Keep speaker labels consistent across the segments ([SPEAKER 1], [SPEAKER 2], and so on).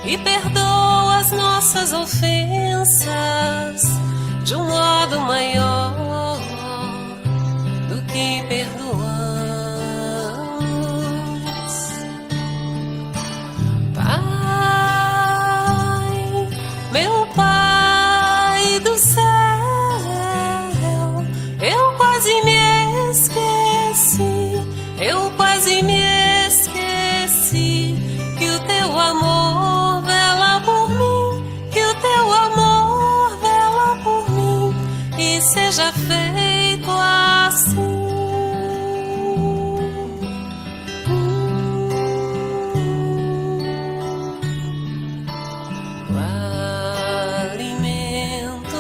[SPEAKER 1] e perdoa as nossas ofensas de um modo maior do que perdoamos. Pai, meu Pai do céu, eu quase me esqueci, eu quase me esqueci que o teu amor vela por mim, que o teu amor vela por mim, e seja feito assim. O alimento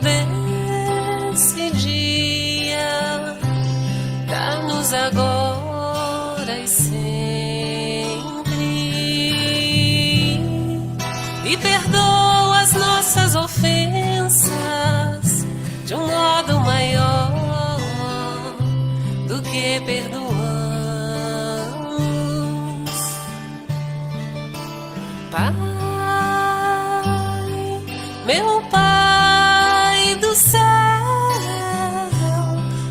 [SPEAKER 1] desse dia dá-nos agora e sempre, e perdoa as nossas ofensas de um modo maior do que perdoamos. Pai, meu Pai do céu,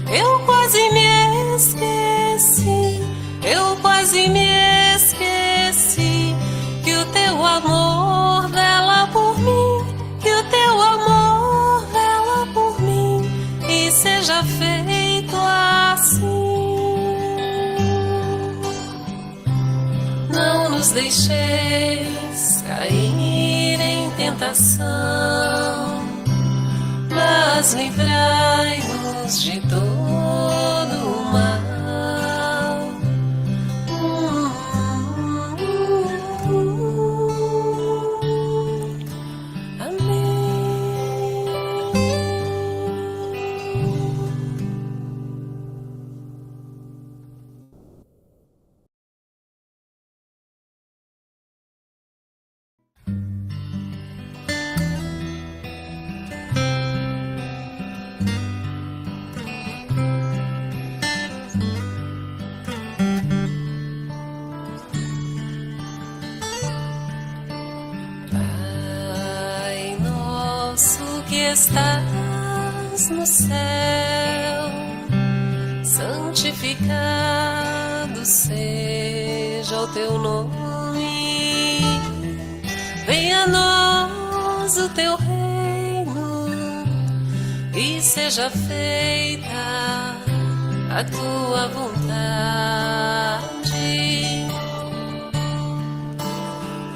[SPEAKER 1] eu quase me esqueci, eu quase me esqueci que o teu amor vela por mim, que o teu amor vela por mim, e seja feito assim. Não nos deixeis cair em tentação, mas livrai-nos de todo o mal. Pai nosso que estás no céu, santificado seja o teu nome. Venha a nós o teu reino e seja feita a tua vontade.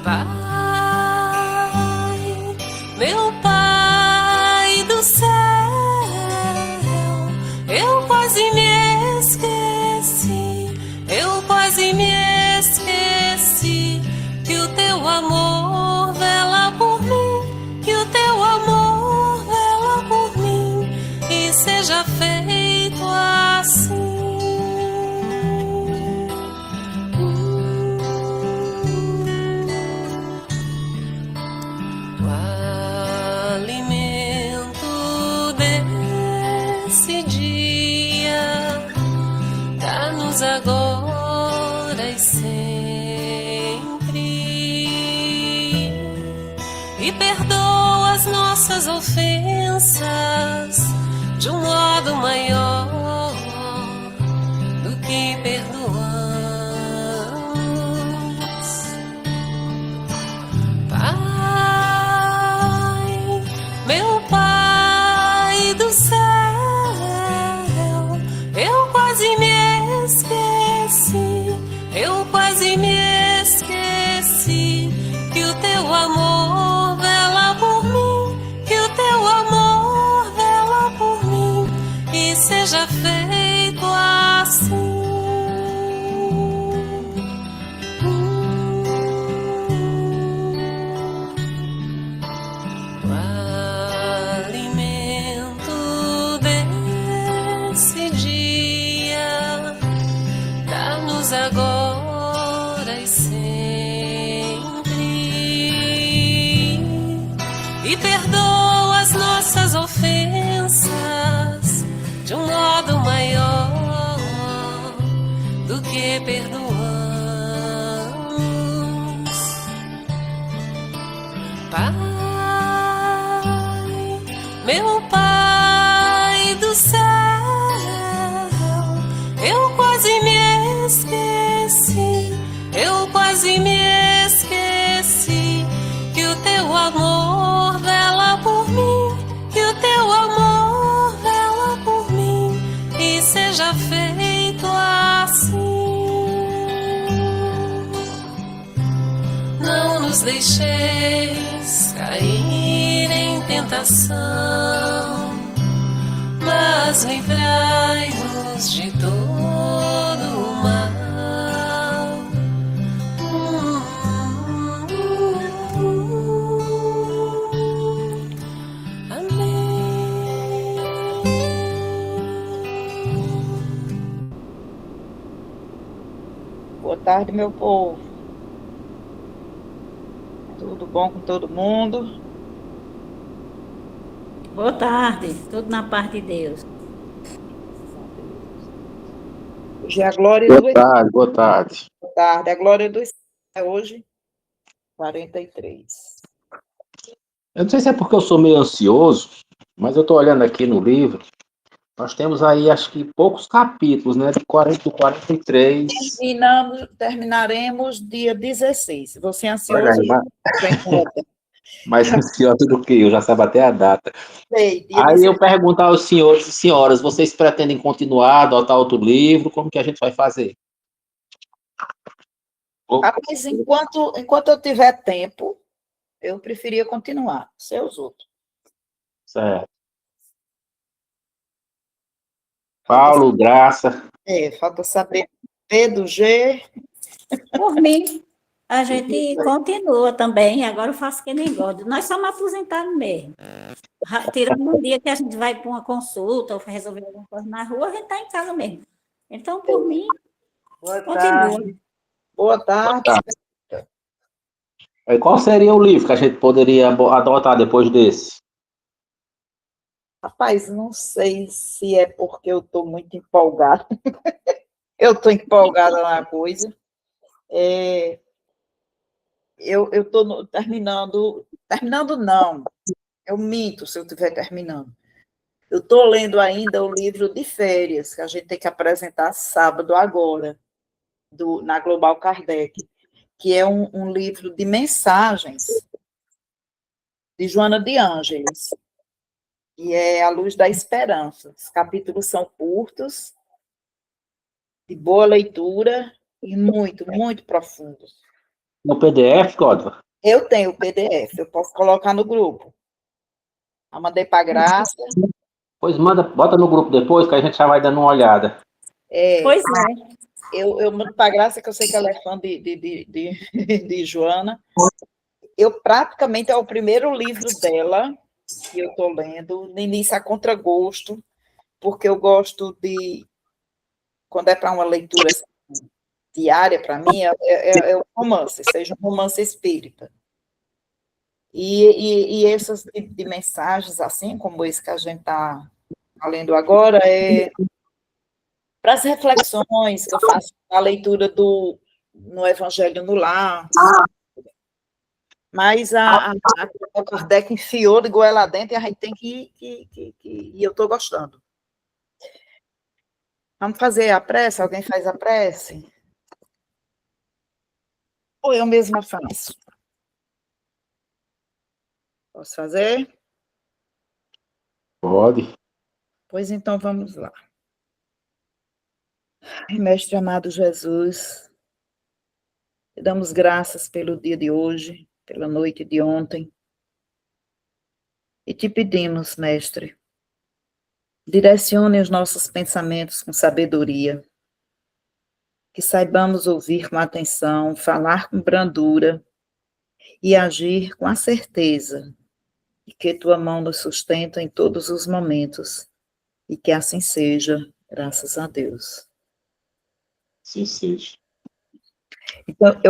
[SPEAKER 1] Pai, meu Pai do céu, eu quase me esqueci, eu quase me esqueci que o teu amor vela por mim, que o teu amor vela por mim, e seja feito assim. O alimento desse dia dá-nos agora e sempre, e perdoa as nossas ofensas de um modo maior do que perdoamos. Pai, meu Pai do céu, eu quase me esqueci, eu quase me esqueci que o teu amor vela por mim, que o teu amor vela por mim, e seja feito assim. O alimento desse dia dá-nos agora e sempre, e perdoa as nossas ofensas de um modo maior do que perdoamos. Pai, meu Pai do céu, eu quase me esqueci, eu quase me esqueci que o teu amor vela por mim, que o teu amor vela por mim, e seja feito assim. Não nos deixeis cair em tentação, mas livrai-nos de todo o mal. Amém.
[SPEAKER 2] Boa tarde, meu povo. Tudo bom com todo mundo?
[SPEAKER 3] Boa tarde, tudo na paz de Deus.
[SPEAKER 2] Hoje é a glória
[SPEAKER 4] Boa
[SPEAKER 2] do
[SPEAKER 4] tarde, boa tarde.
[SPEAKER 2] Boa tarde. A glória do é hoje 43.
[SPEAKER 4] Eu não sei se é porque eu sou meio ansioso, mas eu estou olhando aqui no livro. Nós temos aí, acho que, poucos capítulos, né? Do 43.
[SPEAKER 2] Terminaremos dia 16. Você é
[SPEAKER 4] Olha
[SPEAKER 2] ansioso?
[SPEAKER 4] aí,
[SPEAKER 2] Bem conta.
[SPEAKER 4] mais ansioso do que eu, já sabe até a data.
[SPEAKER 2] Sei, dia
[SPEAKER 4] Aí eu
[SPEAKER 2] 16.
[SPEAKER 4] pergunto aos senhores e senhoras, vocês pretendem continuar, adotar outro livro? Como que a gente vai fazer?
[SPEAKER 2] Rapaz, enquanto eu tiver tempo, eu preferia continuar. Seus outros.
[SPEAKER 4] Certo.
[SPEAKER 2] Falta,
[SPEAKER 4] Paulo, Graça.
[SPEAKER 2] falta saber P do G.
[SPEAKER 3] Por mim, a gente continua também, agora eu faço que nem gosto. Nós somos aposentados mesmo. Tirando um dia que a gente vai para uma consulta ou resolver alguma coisa na rua, a gente está em casa mesmo. Então, por mim,
[SPEAKER 2] Boa
[SPEAKER 3] continua.
[SPEAKER 2] tarde. Boa tarde.
[SPEAKER 4] Tá. Aí, qual seria o livro que a gente poderia adotar depois desse?
[SPEAKER 2] Rapaz, não sei se é porque eu estou muito empolgada. Eu estou empolgada na coisa. Eu estou terminando não, eu minto se eu estiver terminando. Eu estou lendo ainda o livro de férias, que a gente tem que apresentar sábado agora, na Global Kardec, que é um livro de mensagens de Joana de Ângeles, e é A Luz da Esperança. Os capítulos são curtos, de boa leitura e muito, muito profundos.
[SPEAKER 4] No PDF, Código?
[SPEAKER 2] Eu tenho o PDF, eu posso colocar no grupo. Eu mandei para a Graça.
[SPEAKER 4] Pois manda, bota no grupo depois, que a gente já vai dando uma olhada.
[SPEAKER 3] Pois é.
[SPEAKER 2] Eu mando para a Graça, que eu sei que ela é fã de Joana. Eu praticamente é o primeiro livro dela que eu estou lendo, no início a contragosto, porque eu gosto de, quando é para uma leitura diária, para mim, é um romance, seja um romance espírita. E essas de mensagens, assim como esse que a gente está lendo agora, para as reflexões que eu faço, a leitura no Evangelho no Lar. Mas a Kardec enfiou de goela dentro e a gente tem que e eu estou gostando. Vamos fazer a prece? Alguém faz a prece? Ou eu mesma faço? Posso fazer?
[SPEAKER 4] Pode.
[SPEAKER 2] Pois então vamos lá. Mestre amado Jesus, te damos graças pelo dia de hoje, pela noite de ontem. E te pedimos, mestre, direcione os nossos pensamentos com sabedoria, que saibamos ouvir com atenção, falar com brandura e agir com a certeza de que tua mão nos sustenta em todos os momentos, e que assim seja, graças a Deus.
[SPEAKER 4] Sim, sim.
[SPEAKER 2] Então,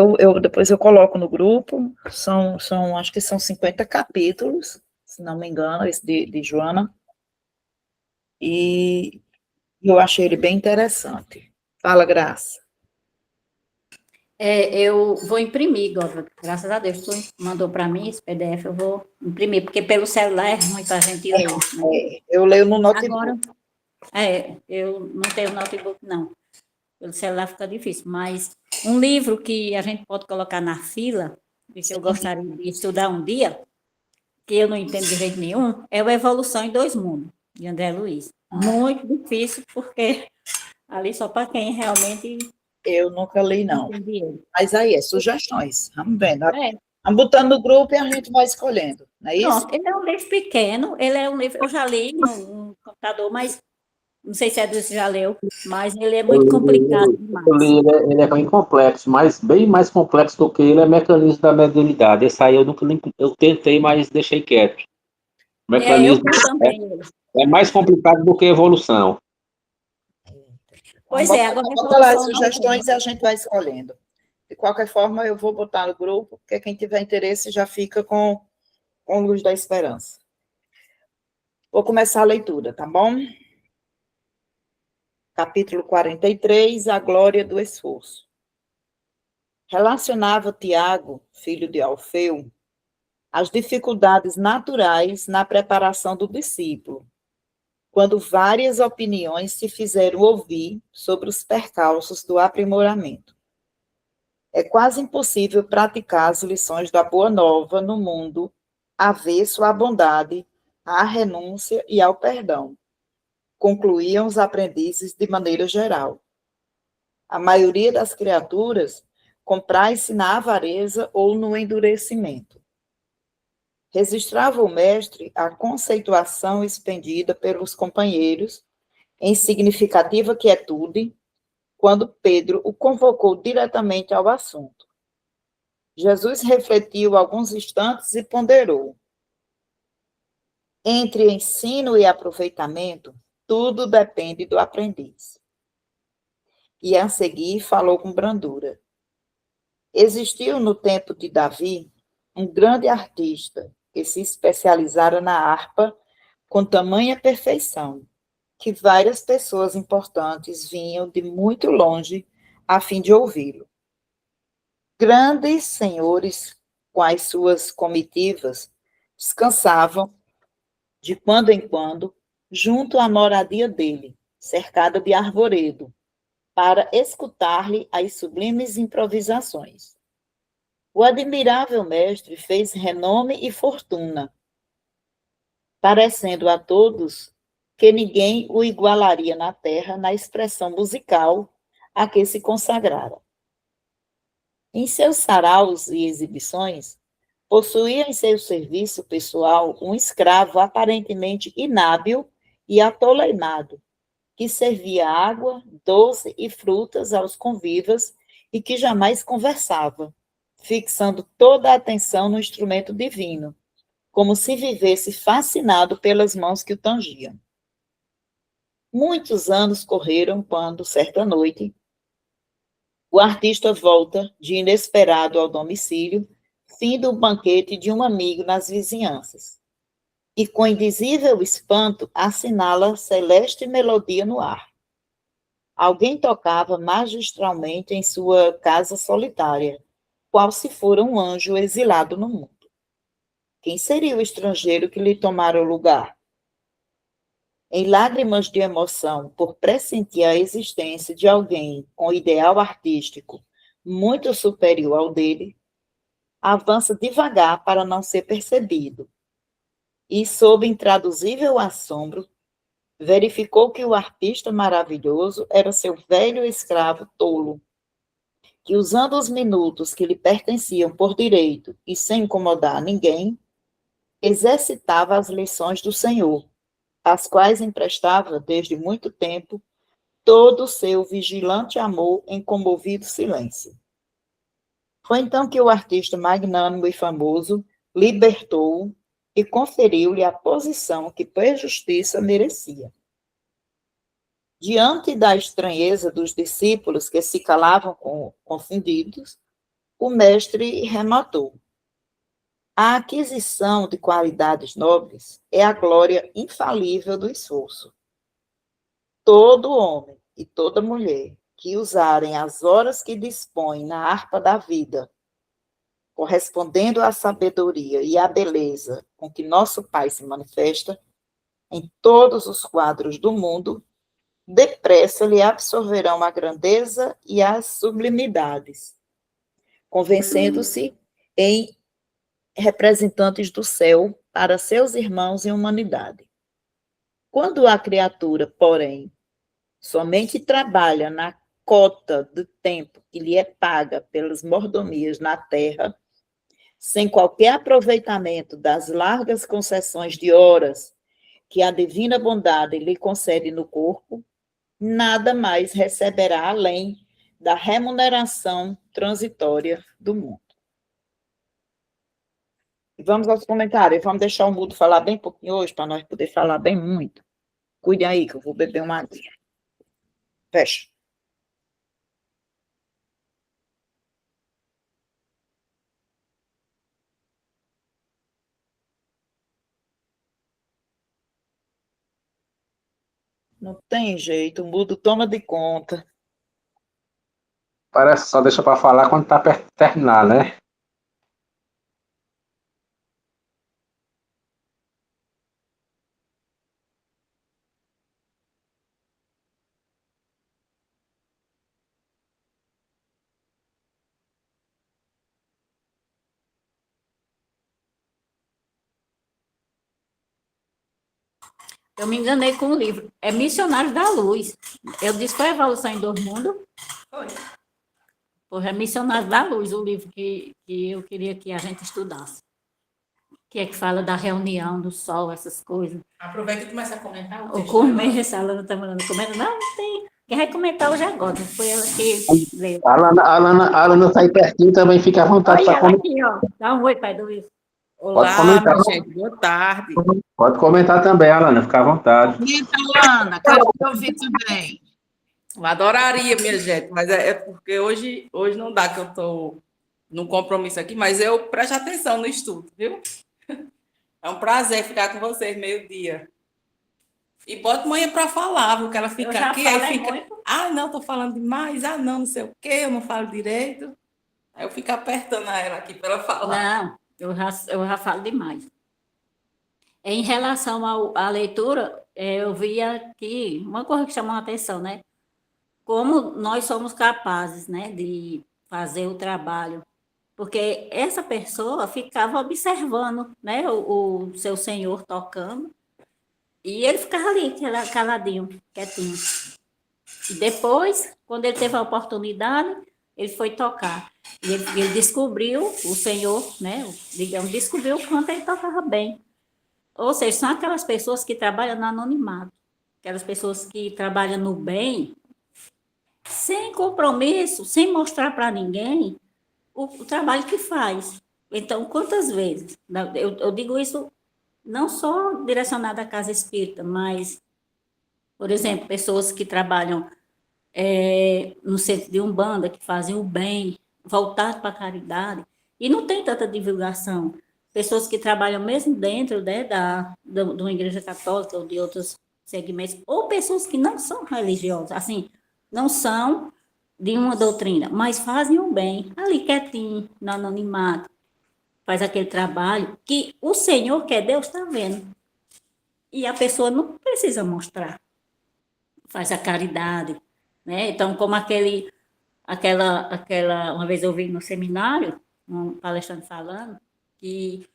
[SPEAKER 2] depois eu coloco no grupo, acho que são 50 capítulos, se não me engano, esse de Joana, e eu achei ele bem interessante. Fala, Graça.
[SPEAKER 3] Eu vou imprimir, Gófia, graças a Deus, tu mandou para mim esse PDF, eu vou imprimir, porque pelo celular é ruim para a gente ler, né?
[SPEAKER 2] Eu leio no notebook.
[SPEAKER 3] Agora, eu não tenho notebook, não. Pelo celular fica difícil, mas um livro que a gente pode colocar na fila, e que eu gostaria de estudar um dia, que eu não entendo de jeito nenhum, é o Evolução em Dois Mundos, de André Luiz. Muito difícil, porque ali só para quem realmente
[SPEAKER 2] Eu nunca li, não.
[SPEAKER 3] entende ele.
[SPEAKER 2] Mas aí, sugestões. Vamos vendo.
[SPEAKER 3] É,
[SPEAKER 2] Vamos botando no grupo e a gente vai escolhendo. Não é isso?
[SPEAKER 3] pronto, ele é um livro pequeno, ele é um livro, eu já li no computador, mas não sei se você já leu, mas ele é muito complicado demais.
[SPEAKER 4] Ele é bem complexo, mas bem mais complexo do que ele é Mecanismo da Mediunidade. Esse aí eu nunca eu tentei, mas deixei quieto.
[SPEAKER 3] Eu
[SPEAKER 4] Mecanismo
[SPEAKER 3] também. Ele.
[SPEAKER 4] é mais complicado do que Evolução.
[SPEAKER 3] Pois
[SPEAKER 2] Vamos
[SPEAKER 3] agora
[SPEAKER 2] botar lá as
[SPEAKER 3] Evolução não
[SPEAKER 2] sugestões
[SPEAKER 3] tem.
[SPEAKER 2] e a gente vai escolhendo. De qualquer forma, eu vou botar no grupo, porque quem tiver interesse já fica com Luz da Esperança. Vou começar a leitura, tá bom? Capítulo 43, a glória do esforço. Relacionava Tiago, filho de Alfeu, as dificuldades naturais na preparação do discípulo, quando várias opiniões se fizeram ouvir sobre os percalços do aprimoramento. É quase impossível praticar as lições da Boa Nova no mundo avesso à bondade, à renúncia e ao perdão, concluíam os aprendizes de maneira geral. A maioria das criaturas compraz-se na avareza ou no endurecimento. Registrava o mestre a conceituação expendida pelos companheiros, em significativa quietude, quando Pedro o convocou diretamente ao assunto. Jesus refletiu alguns instantes e ponderou. Entre ensino e aproveitamento, tudo depende do aprendiz. E a seguir falou com brandura. Existiu no tempo de Davi um grande artista que se especializara na harpa com tamanha perfeição que várias pessoas importantes vinham de muito longe a fim de ouvi-lo. Grandes senhores com as suas comitivas descansavam de quando em quando junto à moradia dele, cercada de arvoredo, para escutar-lhe as sublimes improvisações. O admirável mestre fez renome e fortuna, parecendo a todos que ninguém o igualaria na terra na expressão musical a que se consagrara. Em seus saraus e exibições, possuía em seu serviço pessoal um escravo aparentemente inábil e atoleimado, que servia água, doce e frutas aos convivas e que jamais conversava, fixando toda a atenção no instrumento divino, como se vivesse fascinado pelas mãos que o tangiam. Muitos anos correram quando, certa noite, o artista volta de inesperado ao domicílio, fim do banquete de um amigo nas vizinhanças, e com indizível espanto assinala celeste melodia no ar. Alguém tocava magistralmente em sua casa solitária, qual se fora um anjo exilado no mundo. Quem seria o estrangeiro que lhe tomara o lugar? Em lágrimas de emoção, por pressentir a existência de alguém com ideal artístico muito superior ao dele, avança devagar para não ser percebido. E, sob intraduzível assombro, verificou que o artista maravilhoso era seu velho escravo tolo, que, usando os minutos que lhe pertenciam por direito e sem incomodar ninguém, exercitava as lições do Senhor, às quais emprestava, desde muito tempo, todo o seu vigilante amor em comovido silêncio. Foi então que o artista magnânimo e famoso libertou-o e conferiu-lhe a posição que, por justiça, merecia. Diante da estranheza dos discípulos que se calavam confundidos, o mestre rematou. A aquisição de qualidades nobres é a glória infalível do esforço. Todo homem e toda mulher que usarem as horas que dispõem na harpa da vida, correspondendo à sabedoria e à beleza com que nosso Pai se manifesta em todos os quadros do mundo, depressa lhe absorverão a grandeza e as sublimidades, convencendo-se em representantes do céu para seus irmãos em humanidade. Quando a criatura, porém, somente trabalha na cota do tempo que lhe é paga pelas mordomias na terra, sem qualquer aproveitamento das largas concessões de horas que a divina bondade lhe concede no corpo, nada mais receberá além da remuneração transitória do mundo. Vamos aos comentários. Vamos deixar o mudo falar bem pouquinho hoje, para nós poder falar bem muito. Cuide aí, que eu vou beber uma aguinha. Fecha. Não tem jeito, o mudo toma de conta.
[SPEAKER 4] Parece que só deixa para falar quando tá perto de terminar, né?
[SPEAKER 3] Eu me enganei com o livro. É Missionários da Luz. Eu disse que foi a Evolução em Dois Mundos.
[SPEAKER 1] Foi.
[SPEAKER 3] Pois é Missionários da Luz, o livro que eu queria que a gente estudasse. Que é que fala da reunião do sol, essas coisas.
[SPEAKER 1] Aproveita e começa a comentar.
[SPEAKER 3] O começo, a Alana está mandando comentar. Não tem. Quem vai comentar hoje agora. Foi ela que leu.
[SPEAKER 4] A Alana tá aí pertinho também, fica à vontade
[SPEAKER 3] Olha
[SPEAKER 4] para
[SPEAKER 3] ela
[SPEAKER 4] comentar.
[SPEAKER 3] aqui, ó. Dá um oi, pai do Luiz.
[SPEAKER 4] Pode
[SPEAKER 1] Olá,
[SPEAKER 4] comentar.
[SPEAKER 1] minha gente. Boa tarde.
[SPEAKER 4] Pode comentar também, Alana, fica à vontade.
[SPEAKER 2] Ana, quero te ouvir também.
[SPEAKER 1] Eu adoraria, minha gente, mas é porque hoje não dá, que eu estou num compromisso aqui, mas eu presto atenção no estudo, viu? É um prazer ficar com vocês meio-dia. E bota manhã para falar, viu? Que ela
[SPEAKER 3] Eu
[SPEAKER 1] fica
[SPEAKER 3] já
[SPEAKER 1] aqui, aí
[SPEAKER 3] falei
[SPEAKER 1] fica.
[SPEAKER 3] muito.
[SPEAKER 1] Ah, não, estou falando demais. Ah, não sei o quê, eu não falo direito. Aí eu fico apertando ela aqui para ela falar.
[SPEAKER 3] Não, eu já falo demais. Em relação à leitura, eu vi aqui uma coisa que chamou a atenção, né? Como nós somos capazes, né, de fazer o trabalho. Porque essa pessoa ficava observando, né, o seu senhor tocando, e ele ficava ali, caladinho, quietinho. E depois, quando ele teve a oportunidade, ele foi tocar. E ele descobriu, o senhor, né, digamos, descobriu o quanto ele tocava bem. Ou seja, são aquelas pessoas que trabalham no anonimato, aquelas pessoas que trabalham no bem, sem compromisso, sem mostrar para ninguém o trabalho que faz. Então, quantas vezes? Eu digo isso não só direcionado à casa espírita, mas, por exemplo, pessoas que trabalham no centro de Umbanda, que fazem o bem, voltado para a caridade, e não tem tanta divulgação. Pessoas que trabalham mesmo dentro, né, de uma igreja católica ou de outros segmentos, ou pessoas que não são religiosas, assim, não são de uma doutrina, mas fazem o bem, ali quietinho, no anonimato, faz aquele trabalho que o Senhor, que é Deus, está vendo. E a pessoa não precisa mostrar. Faz a caridade, né? Então, como uma vez eu vi no seminário, um palestrante falando, que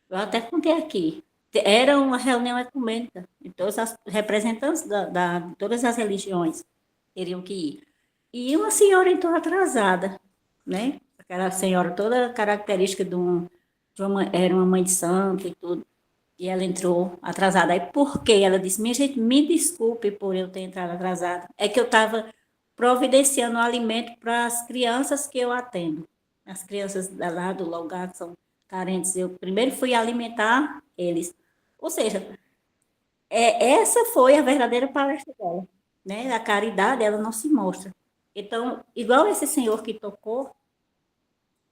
[SPEAKER 3] eu até contei aqui, era uma reunião ecumênica, e todos os representantes de todas as religiões teriam que ir. E uma senhora entrou atrasada, né? Aquela senhora toda característica era uma mãe de santo e tudo. E ela entrou atrasada. Aí por quê? Ela disse, minha gente, me desculpe por eu ter entrado atrasada. É que eu estava providenciando alimento para as crianças que eu atendo. As crianças lá do lugar que são carentes. Eu primeiro fui alimentar eles. Ou seja, essa foi a verdadeira palestra dela. Né? A caridade, ela não se mostra. Então, igual esse senhor que tocou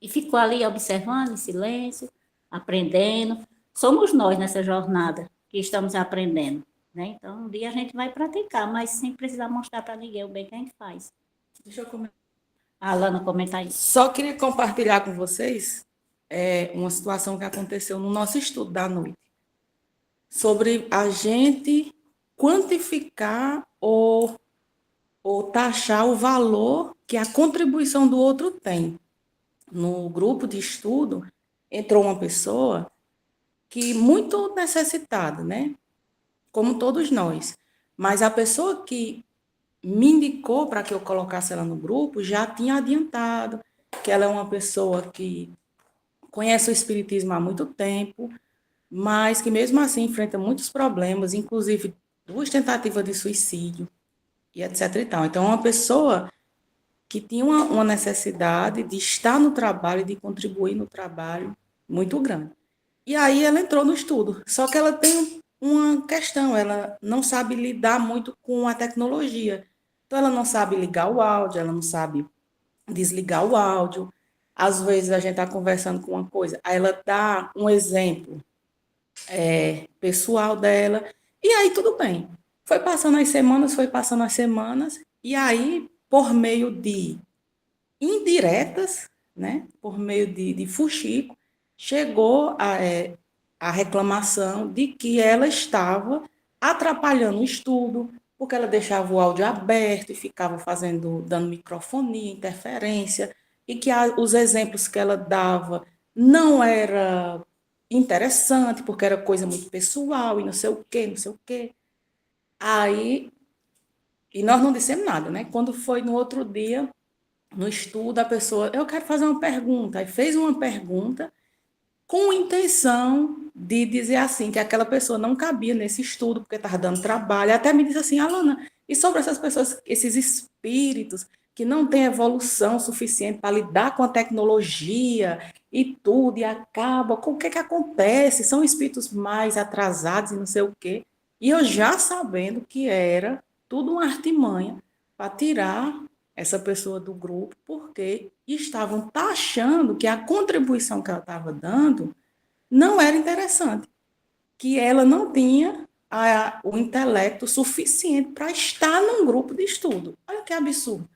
[SPEAKER 3] e ficou ali observando em silêncio, aprendendo, somos nós nessa jornada que estamos aprendendo. Né? Então, um dia a gente vai praticar, mas sem precisar mostrar para ninguém o bem que a gente faz.
[SPEAKER 5] Deixa eu comentar.
[SPEAKER 3] A Alana comenta aí.
[SPEAKER 5] Só queria compartilhar com vocês uma situação que aconteceu no nosso estudo da noite, sobre a gente quantificar ou taxar o valor que a contribuição do outro tem. No grupo de estudo, entrou uma pessoa que muito necessitada, né? Como todos nós. Mas a pessoa que me indicou para que eu colocasse ela no grupo já tinha adiantado que ela é uma pessoa que conhece o espiritismo há muito tempo, mas que mesmo assim enfrenta muitos problemas, inclusive 2 tentativas de suicídio e etc e tal. Então, é uma pessoa que tinha uma necessidade de estar no trabalho, de contribuir no trabalho muito grande. E aí ela entrou no estudo, só que ela tem uma questão, ela não sabe lidar muito com a tecnologia. Então, ela não sabe ligar o áudio, ela não sabe desligar o áudio. Às vezes a gente está conversando com uma coisa, aí ela dá um exemplo pessoal dela, e aí tudo bem. Foi passando as semanas, e aí, por meio de indiretas, né, por meio de fuxico, chegou a reclamação de que ela estava atrapalhando o estudo, porque ela deixava o áudio aberto e ficava dando microfonia, interferência, e que os exemplos que ela dava não era interessante, porque era coisa muito pessoal e não sei o quê, não sei o quê. Aí, e nós não dissemos nada, né? Quando foi no outro dia, no estudo, a pessoa, eu quero fazer uma pergunta, aí fez uma pergunta com intenção de dizer assim, que aquela pessoa não cabia nesse estudo, porque estava dando trabalho, até me disse assim, Alana, e sobre essas pessoas, esses espíritos que não têm evolução suficiente para lidar com a tecnologia e tudo, e acaba, com o que acontece? São espíritos mais atrasados e não sei o quê. E eu já sabendo que era tudo uma artimanha para tirar essa pessoa do grupo, porque estavam taxando que a contribuição que ela estava dando não era interessante, que ela não tinha o intelecto suficiente para estar num grupo de estudo. Olha que absurdo.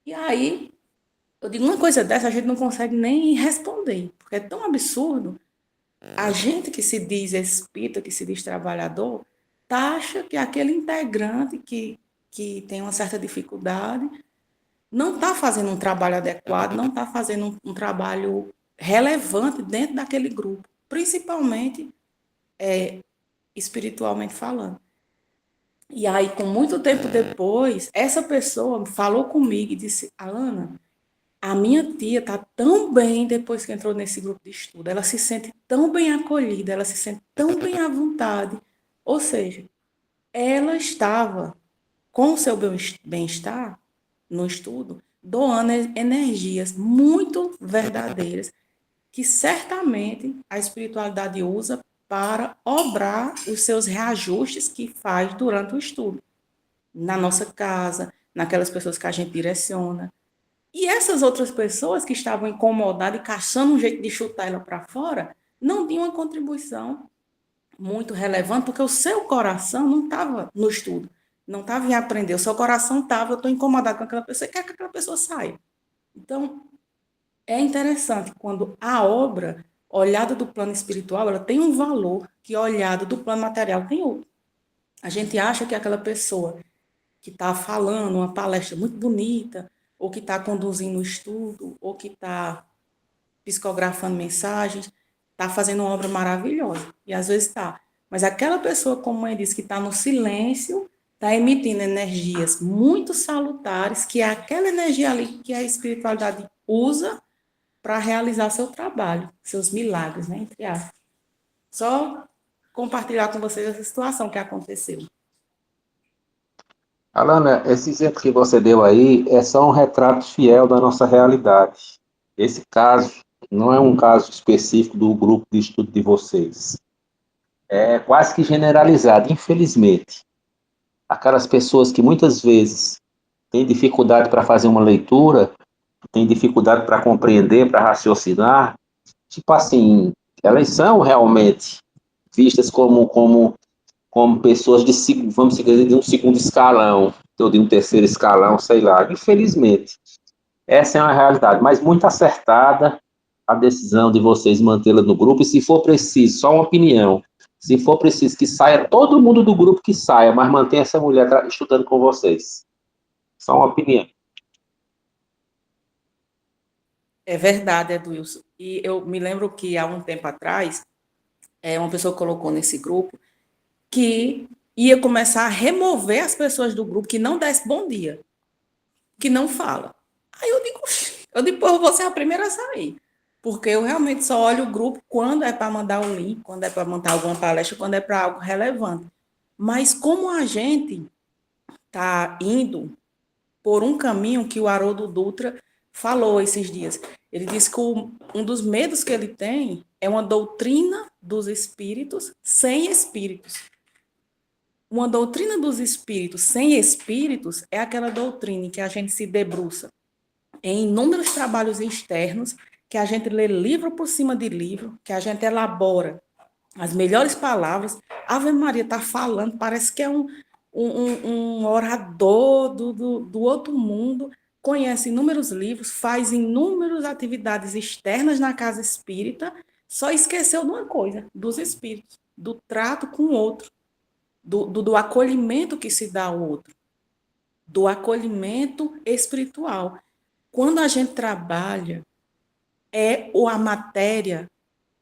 [SPEAKER 5] E aí, eu digo, uma coisa dessa a gente não consegue nem responder, porque é tão absurdo. A gente que se diz espírita, que se diz trabalhador, taxa que aquele integrante que tem uma certa dificuldade não está fazendo um trabalho adequado, não está fazendo um trabalho relevante dentro daquele grupo, principalmente espiritualmente falando. E aí, com muito tempo depois, essa pessoa falou comigo e disse, Alana, a minha tia está tão bem depois que entrou nesse grupo de estudo, ela se sente tão bem acolhida, ela se sente tão bem à vontade. Ou seja, ela estava com o seu bem-estar no estudo, doando energias muito verdadeiras que certamente a espiritualidade usa para obrar os seus reajustes que faz durante o estudo, na nossa casa, naquelas pessoas que a gente direciona. E essas outras pessoas que estavam incomodadas e caçando um jeito de chutar ela para fora, não tinham uma contribuição muito relevante, porque o seu coração não estava no estudo, não estava em aprender, o seu coração estava, eu estou incomodado com aquela pessoa, e quer que aquela pessoa saia. Então, é interessante quando a obra, olhada do plano espiritual, ela tem um valor que olhada do plano material tem outro. A gente acha que aquela pessoa que está falando uma palestra muito bonita, ou que está conduzindo o estudo, ou que está psicografando mensagens, está fazendo uma obra maravilhosa. E às vezes está. Mas aquela pessoa, como a mãe disse, que está no silêncio, está emitindo energias muito salutares, que é aquela energia ali que a espiritualidade usa para realizar seu trabalho, seus milagres, né, entre aspas. Só compartilhar com vocês essa situação que aconteceu.
[SPEAKER 4] Alana, esse exemplo que você deu aí é só um retrato fiel da nossa realidade. Esse caso não é um caso específico do grupo de estudo de vocês. É quase que generalizado, infelizmente. Aquelas pessoas que muitas vezes têm dificuldade para fazer uma leitura, têm dificuldade para compreender, para raciocinar, tipo assim, elas são realmente vistas como pessoas de, vamos dizer, de um segundo escalão. ou de um terceiro escalão, sei lá. Infelizmente, essa é uma realidade, mas muito acertada a decisão de vocês mantê-la no grupo, e se for preciso, só uma opinião, se for preciso que saia todo mundo do grupo, que saia, mas mantenha essa mulher estudando com vocês. Só uma opinião.
[SPEAKER 5] É verdade, Edilson. E eu me lembro que há um tempo atrás, uma pessoa colocou nesse grupo que ia começar a remover as pessoas do grupo que não desse bom dia, que não fala. Aí eu digo, pô, você é a primeira a sair. Porque eu realmente só olho o grupo quando é para mandar o link, quando é para montar alguma palestra, quando é para algo relevante. Mas como a gente está indo por um caminho que o Haroldo Dutra falou esses dias. Ele disse que um dos medos que ele tem é uma doutrina dos espíritos sem espíritos. Uma doutrina dos espíritos sem espíritos é aquela doutrina em que a gente se debruça em inúmeros trabalhos externos, que a gente lê livro por cima de livro, que a gente elabora as melhores palavras. Ave Maria está falando, parece que é um orador do outro mundo, conhece inúmeros livros, faz inúmeras atividades externas na casa espírita, só esqueceu de uma coisa, dos espíritos, do trato com o outro, do acolhimento que se dá ao outro, do acolhimento espiritual. Quando a gente trabalha, a matéria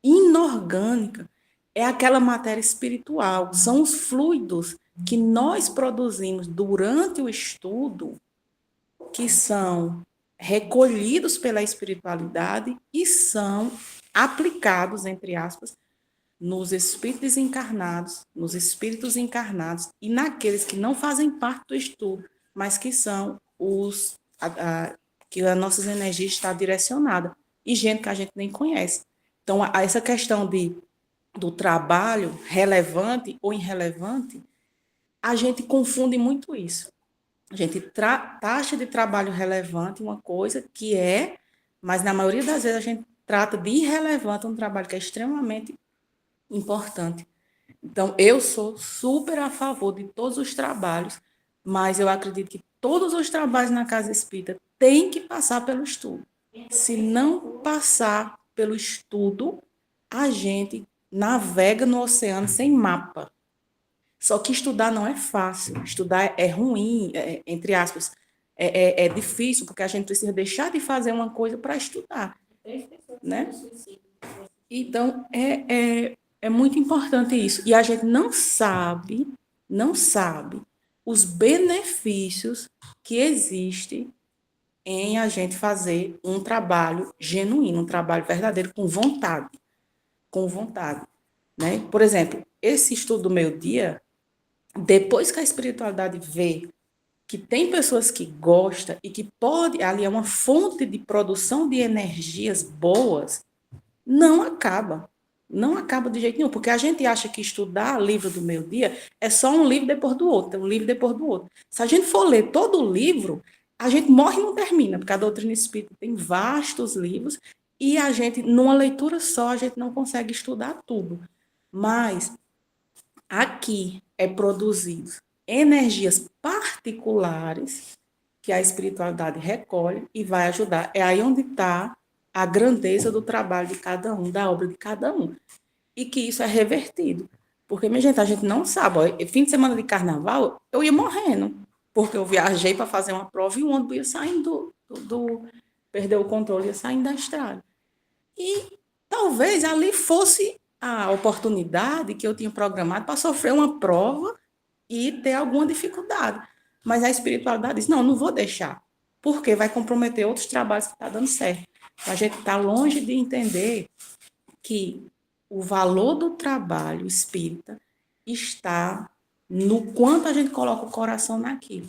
[SPEAKER 5] inorgânica, é aquela matéria espiritual, são os fluidos que nós produzimos durante o estudo, que são recolhidos pela espiritualidade e são aplicados, entre aspas, nos espíritos encarnados e naqueles que não fazem parte do estudo, mas que são que as nossas energias estão direcionadas, e gente que a gente nem conhece. Então, essa questão do trabalho relevante ou irrelevante, a gente confunde muito isso. A gente taxa de trabalho relevante uma coisa que é, mas na maioria das vezes a gente trata de irrelevante um trabalho que é extremamente importante. Então, eu sou super a favor de todos os trabalhos, mas eu acredito que todos os trabalhos na casa espírita têm que passar pelo estudo. Se não passar pelo estudo, a gente navega no oceano sem mapa. Só que estudar não é fácil, estudar é ruim, entre aspas, é difícil, porque a gente precisa deixar de fazer uma coisa para estudar, né? Então, é muito importante isso. E a gente não sabe os benefícios que existem em a gente fazer um trabalho genuíno, um trabalho verdadeiro, com vontade, né? Por exemplo, esse estudo do meio-dia, depois que a espiritualidade vê que tem pessoas que gostam e que pode, ali é uma fonte de produção de energias boas, não acaba. Não acaba de jeito nenhum, porque a gente acha que estudar livro do meio-dia é só um livro depois do outro, um livro depois do outro. Se a gente for ler todo o livro, a gente morre e não termina, porque a doutrina espírita tem vastos livros e a gente, numa leitura só, a gente não consegue estudar tudo. Mas aqui é produzido energias particulares que a espiritualidade recolhe e vai ajudar. É aí onde está a grandeza do trabalho de cada um, da obra de cada um. E que isso é revertido. Porque, minha gente, a gente não sabe. Ó, fim de semana de carnaval, eu ia morrendo. Porque eu viajei para fazer uma prova e o ônibus ia saindo perdeu o controle, ia saindo da estrada. E talvez ali fosse a oportunidade que eu tinha programado para sofrer uma prova e ter alguma dificuldade. Mas a espiritualidade diz, não vou deixar, porque vai comprometer outros trabalhos que estão dando certo. A gente está longe de entender que o valor do trabalho espírita está no quanto a gente coloca o coração naquilo.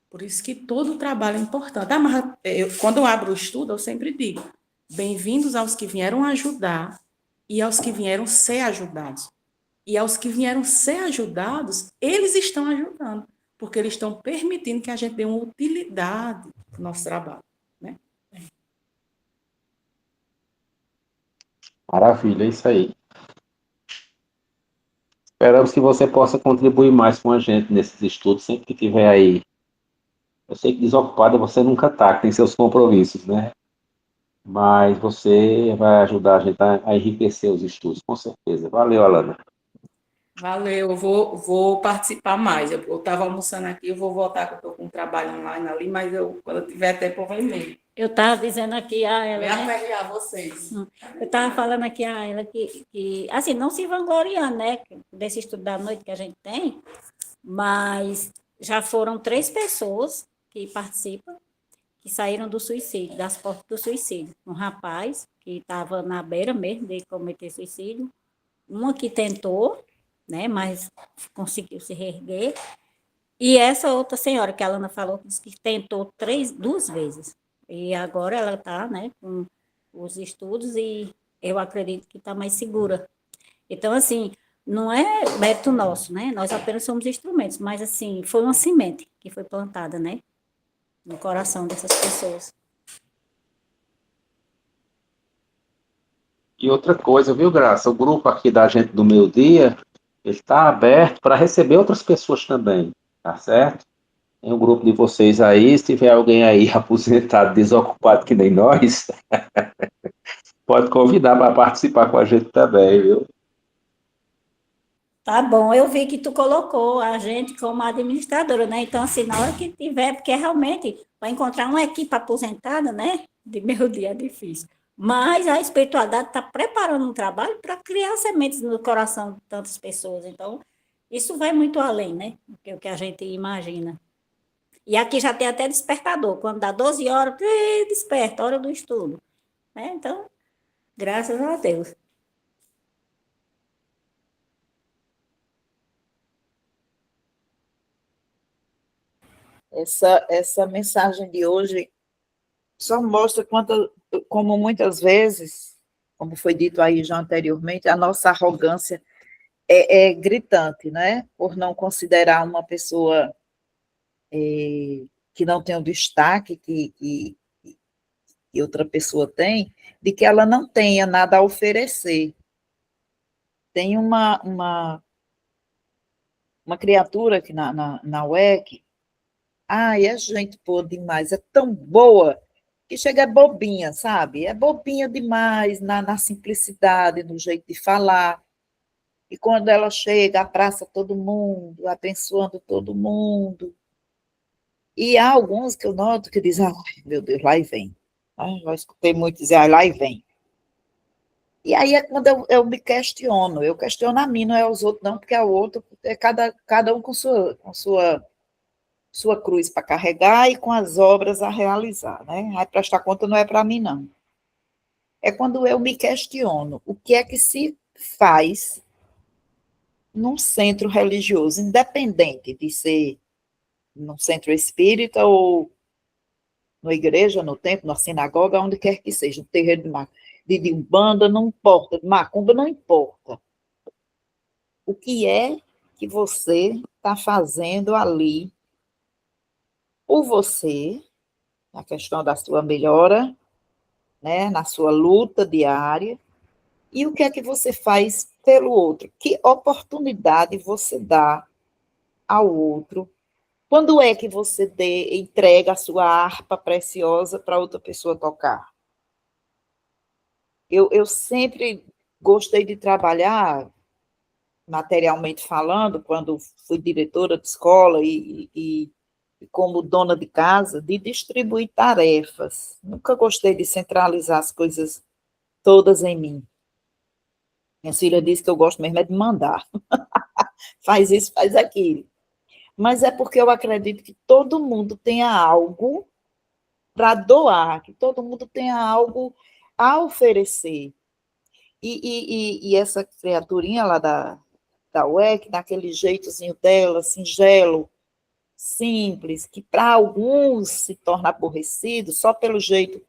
[SPEAKER 5] Por isso que todo o trabalho é importante. Mas quando eu abro o estudo, eu sempre digo, bem-vindos aos que vieram ajudar e aos que vieram ser ajudados. E aos que vieram ser ajudados, eles estão ajudando, porque eles estão permitindo que a gente dê uma utilidade no nosso trabalho. Né?
[SPEAKER 4] Maravilha, é isso aí. Esperamos que você possa contribuir mais com a gente nesses estudos, sempre que tiver aí Eu sei que desocupada você nunca está, que tem seus compromissos, né? Mas você vai ajudar a gente a enriquecer os estudos, com certeza. Valeu, Alana.
[SPEAKER 5] Valeu, eu vou participar mais. Eu estava almoçando aqui, eu vou voltar, que eu estou com um trabalho online ali, mas quando eu tiver tempo, eu vou mesmo.
[SPEAKER 3] Eu estava dizendo aqui a ela,
[SPEAKER 5] Vem
[SPEAKER 3] né?
[SPEAKER 5] aperrear vocês.
[SPEAKER 3] Eu estava falando aqui a ela que, assim, não se vangloriando, né, desse estudo da noite que a gente tem, mas já foram 3 pessoas que participam, que saíram do suicídio, das portas do suicídio. Um rapaz que estava na beira mesmo de cometer suicídio, uma que tentou, né, mas conseguiu se reerguer, e essa outra senhora que a Alana falou, que disse que tentou 2 vezes. E agora ela está, né, com os estudos e eu acredito que está mais segura. Então, assim, não é mérito nosso, né? Nós apenas somos instrumentos, mas, assim, foi uma semente que foi plantada, né, no coração dessas pessoas.
[SPEAKER 4] E outra coisa, viu, Graça? O grupo aqui da gente do Meio Dia, ele está aberto para receber outras pessoas também, tá certo? Tem um grupo de vocês aí, se tiver alguém aí aposentado, desocupado que nem nós, pode convidar para participar com a gente também, viu?
[SPEAKER 3] Tá bom, eu vi que tu colocou a gente como administradora, né? Então, assim, na hora que tiver, porque realmente, para encontrar uma equipe aposentada, né? De meio dia é difícil. Mas a espiritualidade está preparando um trabalho para criar sementes no coração de tantas pessoas. Então, isso vai muito além, né? Do que o que a gente imagina. E aqui já tem até despertador. Quando dá 12 horas, desperta, hora do estudo. Né? Então, graças a Deus.
[SPEAKER 2] Essa mensagem de hoje só mostra como muitas vezes, como foi dito aí já anteriormente, a nossa arrogância é gritante, né? Por não considerar uma pessoa que não tem o destaque que outra pessoa tem, de que ela não tenha nada a oferecer. Tem uma criatura aqui na UEC, ai, é gente boa demais, é tão boa, que chega é bobinha, sabe? É bobinha demais na simplicidade, no jeito de falar. E quando ela chega, abraça todo mundo, abençoando todo mundo. E há alguns que eu noto que dizem, ai, meu Deus, lá e vem. Ah, já escutei muito dizer, ai, lá e vem. E aí é quando eu me questiono. Eu questiono a mim, não é os outros, não, porque é o outro, é cada um com sua cruz para carregar e com as obras a realizar, né? Aí prestar conta não é para mim, não. É quando eu me questiono o que é que se faz num centro religioso, independente de ser num centro espírita ou na igreja, no templo, na sinagoga, onde quer que seja, no terreiro de Umbanda, não importa, de Macumba, não importa. O que é que você está fazendo ali por você, na questão da sua melhora, né, na sua luta diária, e o que é que você faz pelo outro? Que oportunidade você dá ao outro? Quando é que você entrega a sua harpa preciosa para outra pessoa tocar? Eu sempre gostei de trabalhar, materialmente falando, quando fui diretora de escola e como dona de casa, de distribuir tarefas. Nunca gostei de centralizar as coisas todas em mim. Minha filha disse que eu gosto mesmo é de mandar. Faz isso, faz aquilo. Mas é porque eu acredito que todo mundo tenha algo para doar, que todo mundo tenha algo a oferecer. E essa criaturinha lá da UEC, daquele jeitozinho dela, singelo, simples, que para alguns se torna aborrecido só pelo jeito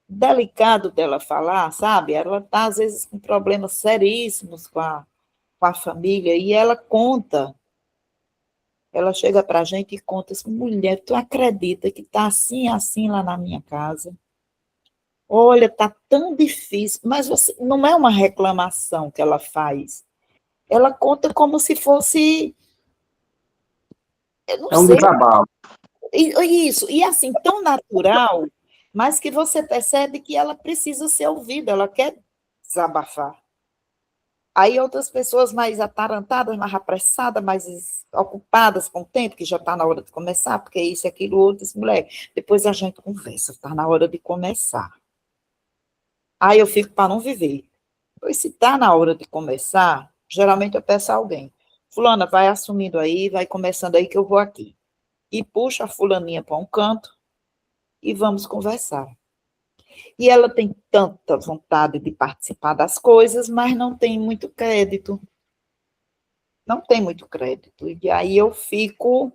[SPEAKER 2] delicado dela falar, sabe? Ela está, às vezes, com problemas seríssimos com a família, e ela conta, ela chega para a gente e conta assim, mulher, tu acredita que está assim, assim lá na minha casa? Olha, está tão difícil, mas você, não é uma reclamação que ela faz, ela conta como se fosse, eu não
[SPEAKER 4] É um
[SPEAKER 2] sei,
[SPEAKER 4] desabafo.
[SPEAKER 2] Isso, e assim, tão natural, mas que você percebe que ela precisa ser ouvida, ela quer desabafar. Aí outras pessoas mais atarantadas, mais apressadas, mais ocupadas com o tempo, que já está na hora de começar, porque isso, aquilo, outro, disse, mulher, depois a gente conversa, está na hora de começar. Aí eu fico para não viver. Pois se está na hora de começar, geralmente eu peço a alguém, fulana, vai assumindo aí, vai começando aí que eu vou aqui. E puxa a fulaninha para um canto e vamos conversar. E ela tem tanta vontade de participar das coisas, mas não tem muito crédito. Não tem muito crédito. E aí eu fico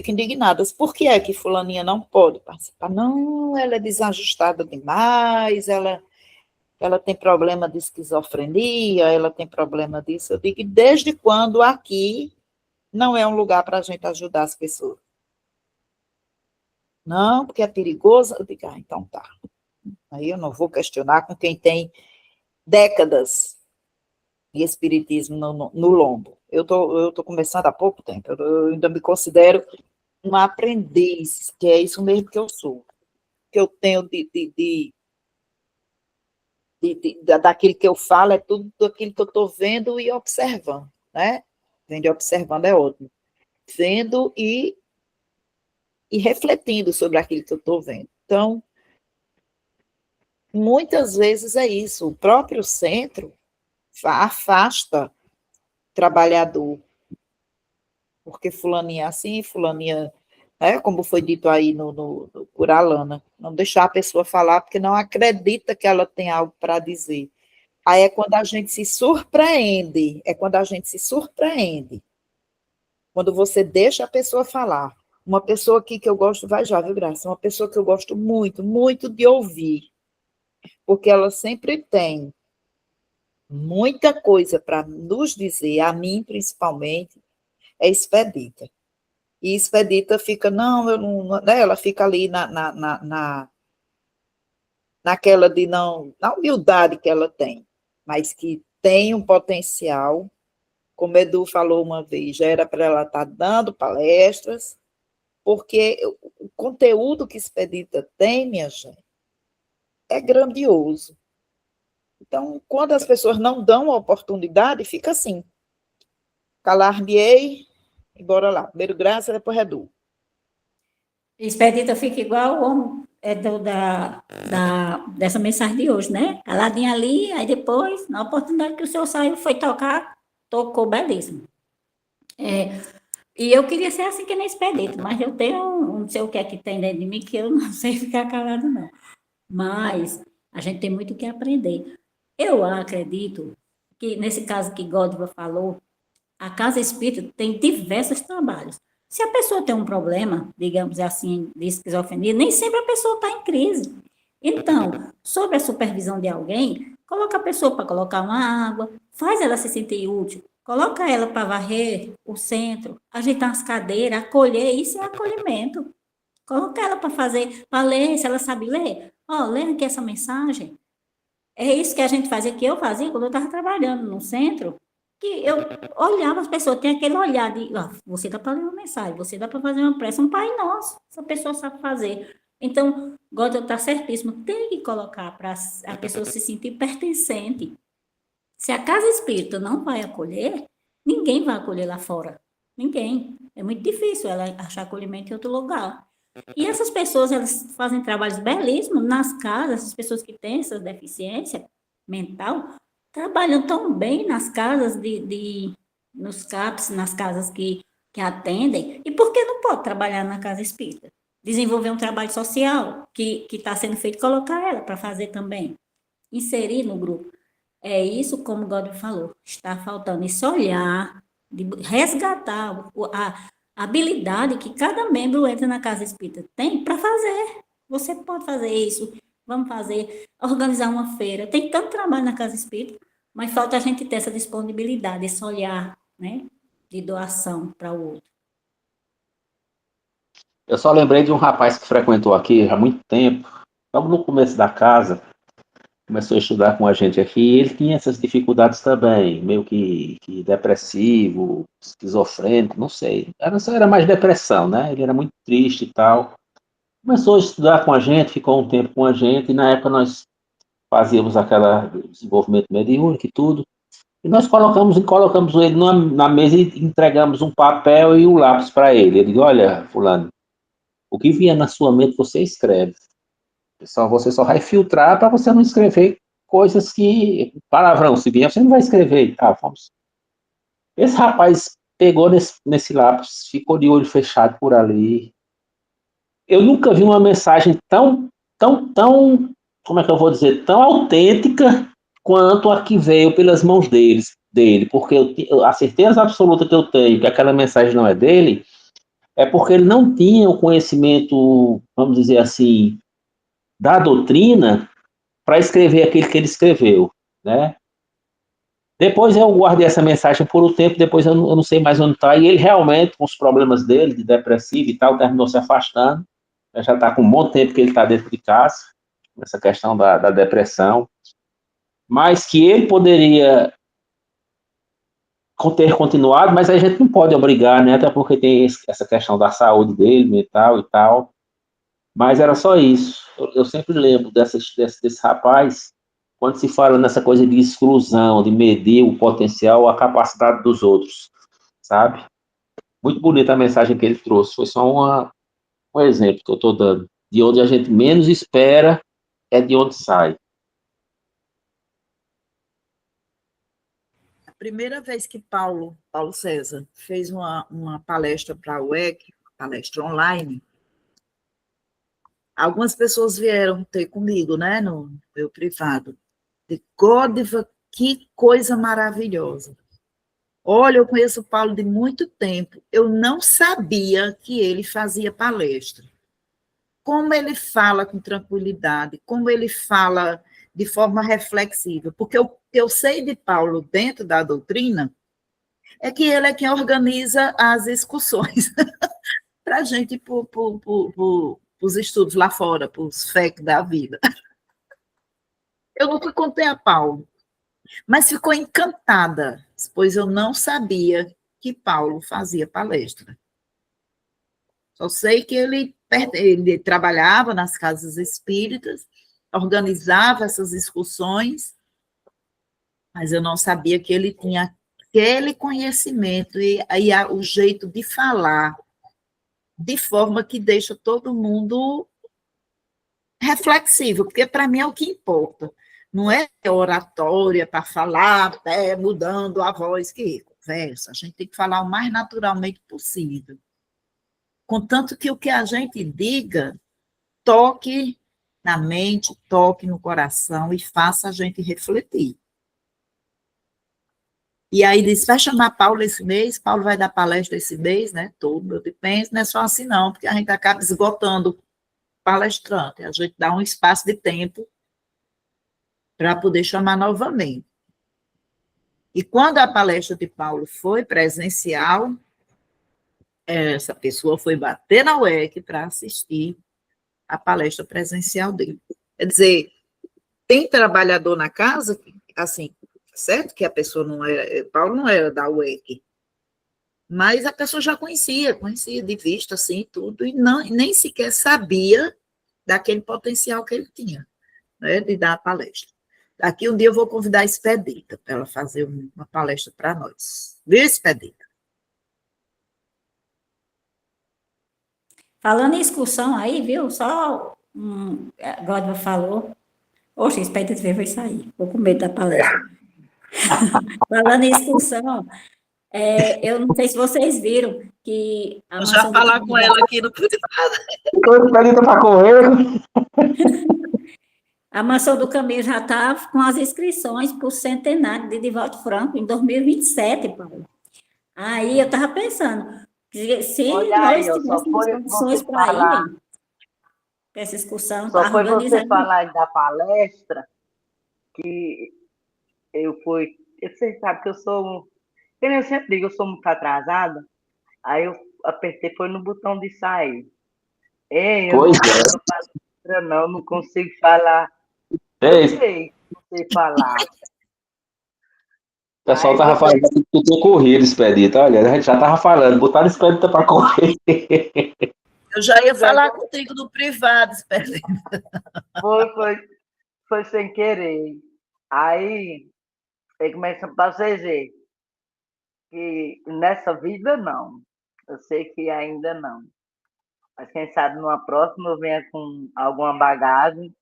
[SPEAKER 2] indignada. Por que é que fulaninha não pode participar? Não, ela é desajustada demais, ela tem problema de esquizofrenia, ela tem problema disso. Eu digo, desde quando aqui não é um lugar para a gente ajudar as pessoas? Não, porque é perigoso. Eu digo, então tá. Aí eu não vou questionar com quem tem décadas de espiritismo no lombo. Eu tô começando há pouco tempo, eu ainda me considero uma aprendiz, que é isso mesmo que eu sou. Que eu tenho daquilo que eu falo, é tudo daquilo que eu estou vendo e observando, né? Vendo e observando é ótimo. Vendo e refletindo sobre aquilo que eu estou vendo. Então, muitas vezes é isso, o próprio centro afasta trabalhador, porque fulaninha é assim, fulaninha, como foi dito aí por Alana, não deixar a pessoa falar porque não acredita que ela tem algo para dizer. Aí é quando a gente se surpreende, quando você deixa a pessoa falar. Uma pessoa aqui que eu gosto, vai já, viu, Graça? Uma pessoa que eu gosto muito, muito de ouvir, porque ela sempre tem muita coisa para nos dizer, a mim principalmente, é Expedita. E Expedita fica, não, eu não, né? Ela fica ali naquela de não, na humildade que ela tem, mas que tem um potencial, como Edu falou uma vez, já era para ela estar dando palestras, porque o conteúdo que Expedita tem, minha gente, é grandioso. Então, quando as pessoas não dão a oportunidade, fica assim, calar-me-ei e bora lá. Primeiro Graça, depois Edu.
[SPEAKER 3] Expedita fica igual o homem dessa mensagem de hoje, né? Caladinha ali, aí depois, na oportunidade que o senhor saiu, foi tocar, tocou belíssimo. E eu queria ser assim que nem Expedita, mas eu tenho, não sei o que é que tem dentro de mim, que eu não sei ficar calado, não. Mas a gente tem muito o que aprender. Eu acredito que, nesse caso que Godva falou, a casa espírita tem diversos trabalhos. Se a pessoa tem um problema, digamos assim, de esquizofrenia, nem sempre a pessoa está em crise. Então, sob a supervisão de alguém, coloca a pessoa para colocar uma água, faz ela se sentir útil, coloca ela para varrer o centro, ajeitar as cadeiras, acolher, isso é acolhimento. Coloca ela para fazer, para ler, se ela sabe ler. Lê aqui essa mensagem. É isso que a gente fazia, que eu fazia quando eu estava trabalhando no centro, que eu olhava as pessoas, tem aquele olhar de, você dá para ler uma mensagem, você dá para fazer uma prece, um Pai Nosso, essa pessoa sabe fazer. Então, Gota está certíssimo, tem que colocar para a pessoa se sentir pertencente. Se a casa espírita não vai acolher, ninguém vai acolher lá fora. Ninguém. É muito difícil ela achar acolhimento em outro lugar. E essas pessoas, elas fazem trabalhos belíssimos nas casas, essas pessoas que têm essa deficiência mental, trabalham tão bem nas casas nos CAPs, nas casas que atendem. E por que não pode trabalhar na casa espírita? Desenvolver um trabalho social que está sendo feito, colocar ela para fazer também. Inserir no grupo. É isso, como o Godwin falou, está faltando esse olhar, de resgatar a habilidade que cada membro entra na casa espírita tem para fazer. Você pode fazer isso, vamos fazer, organizar uma feira. Tem tanto trabalho na casa espírita, mas falta a gente ter essa disponibilidade, esse olhar, né, de doação para o outro.
[SPEAKER 4] Eu só lembrei de um rapaz que frequentou aqui há muito tempo, logo no começo da casa, começou a estudar com a gente aqui, e ele tinha essas dificuldades também, meio que depressivo, esquizofrênico, não sei. Era mais depressão, né? Ele era muito triste e tal. Começou a estudar com a gente, ficou um tempo com a gente, e na época nós fazíamos aquela desenvolvimento mediúnico e tudo. E nós colocamos ele na mesa e entregamos um papel e um lápis para ele. Ele disse, olha, fulano, o que vier na sua mente você escreve. Você só vai filtrar para você não escrever coisas que, palavrão, se vier, você não vai escrever. Tá, vamos. Esse rapaz pegou nesse lápis, ficou de olho fechado por ali. Eu nunca vi uma mensagem tão, como é que eu vou dizer, tão autêntica quanto a que veio pelas mãos dele, porque a certeza absoluta que eu tenho que aquela mensagem não é dele, é porque ele não tinha o conhecimento, vamos dizer assim, da doutrina para escrever aquilo que ele escreveu, né? Depois eu guardei essa mensagem por um tempo, depois eu não sei mais onde está, e ele realmente, com os problemas dele, de depressivo e tal, terminou se afastando, já está com um bom tempo que ele está dentro de casa, essa questão da depressão, mas que ele poderia ter continuado, mas a gente não pode obrigar, né? Até porque tem essa questão da saúde dele, mental e tal. Mas era só isso. Eu sempre lembro desse rapaz, quando se fala nessa coisa de exclusão, de medir o potencial, a capacidade dos outros, sabe? Muito bonita a mensagem que ele trouxe. Foi só um exemplo que eu estou dando. De onde a gente menos espera é de onde sai.
[SPEAKER 2] A primeira vez que Paulo César, fez uma palestra para a UEC, palestra online, algumas pessoas vieram ter comigo, né, no meu privado. De Gódiva, que coisa maravilhosa. Olha, eu conheço o Paulo de muito tempo. Eu não sabia que ele fazia palestra. Como ele fala com tranquilidade, como ele fala de forma reflexiva. Porque eu sei de Paulo dentro da doutrina é que ele é quem organiza as excursões para a gente ir para os estudos lá fora, para os FEC da vida. Eu nunca contei a Paulo, mas ficou encantada, pois eu não sabia que Paulo fazia palestra. Só sei que ele trabalhava nas casas espíritas, organizava essas excursões, mas eu não sabia que ele tinha aquele conhecimento e o jeito de falar, de forma que deixa todo mundo reflexivo, porque para mim é o que importa. Não é oratória para falar, até mudando a voz, que conversa. A gente tem que falar o mais naturalmente possível. Contanto que o que a gente diga toque na mente, toque no coração e faça a gente refletir. E aí diz, vai chamar Paulo esse mês, Paulo vai dar palestra esse mês, né? Todo, eu penso, não é só assim não, porque a gente acaba esgotando o palestrante, a gente dá um espaço de tempo para poder chamar novamente. E quando a palestra de Paulo foi presencial, essa pessoa foi bater na UEC para assistir a palestra presencial dele. Quer dizer, tem trabalhador na casa, assim, certo que a pessoa não era, Paulo não era da UEC, mas a pessoa já conhecia de vista, assim, tudo, e nem sequer sabia daquele potencial que ele tinha, né, de dar a palestra. Daqui um dia eu vou convidar a Expedita para ela fazer uma palestra para nós. Viu, Expedita?
[SPEAKER 3] Falando em excursão aí, viu? Só Godva falou. Oxe, espera de ver, vai sair. Vou com medo da palestra. Falando em excursão, eu não sei se vocês viram que a
[SPEAKER 2] Vou já
[SPEAKER 3] mansão do
[SPEAKER 2] falar com ela aqui no
[SPEAKER 4] Estou esperando para correr.
[SPEAKER 3] A Mansão do Caminho já está com as inscrições para o centenário de Divaldo Franco em 2027, Paulo. Aí eu estava pensando, se
[SPEAKER 6] Olha
[SPEAKER 3] nós
[SPEAKER 6] aí, ó, só
[SPEAKER 3] tivéssemos
[SPEAKER 6] foi
[SPEAKER 3] condições
[SPEAKER 6] você
[SPEAKER 3] para
[SPEAKER 6] falar,
[SPEAKER 3] ir para essa excursão,
[SPEAKER 6] só
[SPEAKER 3] para
[SPEAKER 6] foi
[SPEAKER 3] organizar.
[SPEAKER 6] você falar da palestra que eu fui. Você sabe que eu sou, como eu sempre digo, eu sou muito atrasada. Aí eu apertei, foi no botão de sair. Eu não
[SPEAKER 4] Pois
[SPEAKER 6] sou palestra, não consigo falar.
[SPEAKER 4] é.
[SPEAKER 6] Eu
[SPEAKER 4] Ei,
[SPEAKER 6] sei. não sei falar.
[SPEAKER 4] O pessoal
[SPEAKER 6] Aí
[SPEAKER 4] tava
[SPEAKER 6] você,
[SPEAKER 4] falando que tu tinha corrido, Expedito. Olha, a gente já tava falando, botaram Expedito para correr.
[SPEAKER 2] Eu já ia
[SPEAKER 6] já
[SPEAKER 2] falar contigo no privado, Esperlinho.
[SPEAKER 6] foi, foi, foi sem querer. Aí, ele começa para vocês verem que nessa vida não. Eu sei que ainda não. Mas quem sabe numa próxima eu venha com alguma bagagem.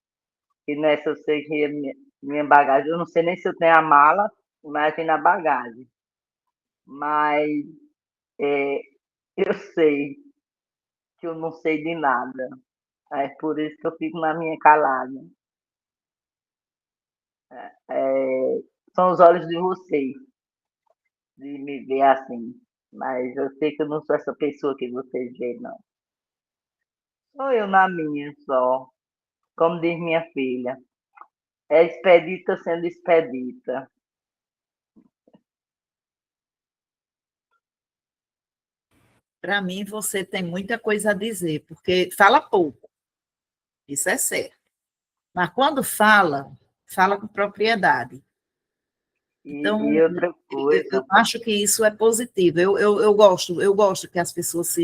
[SPEAKER 6] E nessa eu sei que minha bagagem, eu não sei nem se eu tenho a mala, imagina a bagagem. Mas é, eu sei que eu não sei de nada. É por isso que eu fico na minha calada. É, são os olhos de vocês, de me ver assim. Mas eu sei que eu não sou essa pessoa que vocês veem, não. Sou eu na minha só. Como diz minha filha. É expedita sendo expedita.
[SPEAKER 2] Para mim, você tem muita coisa a dizer, porque fala pouco, isso é certo. Mas quando fala, fala com propriedade.
[SPEAKER 6] E
[SPEAKER 2] Então,
[SPEAKER 6] outra
[SPEAKER 2] eu
[SPEAKER 6] coisa,
[SPEAKER 2] acho que isso é positivo. Eu gosto que as pessoas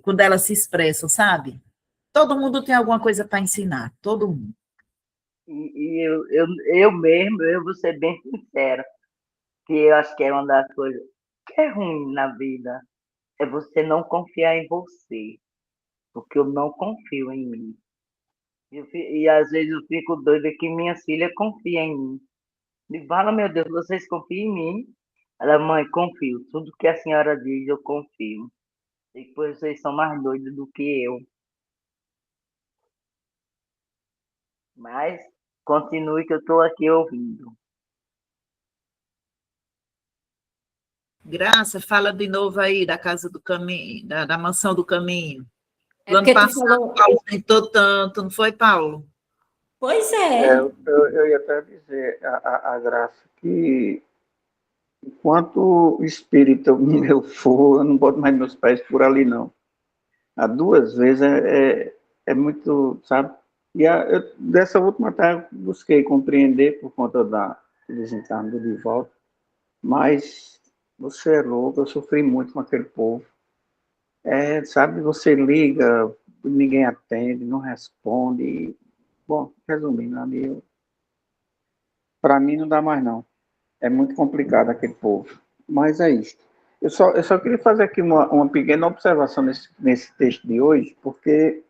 [SPEAKER 2] quando elas se expressam, sabe? Todo mundo tem alguma coisa para ensinar, todo mundo.
[SPEAKER 6] eu mesmo, eu vou ser bem sincera, que eu acho que é uma das coisas que é ruim na vida, é você não confiar em você, porque eu não confio em mim. E às vezes eu fico doida que minha filha confia em mim. Me fala, meu Deus, vocês confiam em mim? Ela, mãe, confio. Tudo que a senhora diz, eu confio. E depois vocês são mais doidos do que eu. Mas continue que eu estou aqui ouvindo.
[SPEAKER 2] Graça, fala de novo aí da Casa do Caminho, da Mansão do Caminho.
[SPEAKER 3] É
[SPEAKER 2] Do ano
[SPEAKER 3] porque tu
[SPEAKER 2] passado,
[SPEAKER 3] falou.
[SPEAKER 2] Paulo tentou tanto, não foi, Paulo?
[SPEAKER 3] Pois
[SPEAKER 7] É,
[SPEAKER 3] é.
[SPEAKER 7] eu ia até dizer a Graça que enquanto espírito eu for, eu não boto mais meus pés por ali, não. Há duas vezes é muito, sabe? Dessa última até eu busquei compreender por conta da desencarno de volta, mas você é louco, eu sofri muito com aquele povo. Sabe, você liga, ninguém atende, não responde. Bom, resumindo, ali, para mim não dá mais não. É muito complicado aquele povo. Mas é isso. Eu só queria fazer aqui uma pequena observação nesse texto de hoje, porque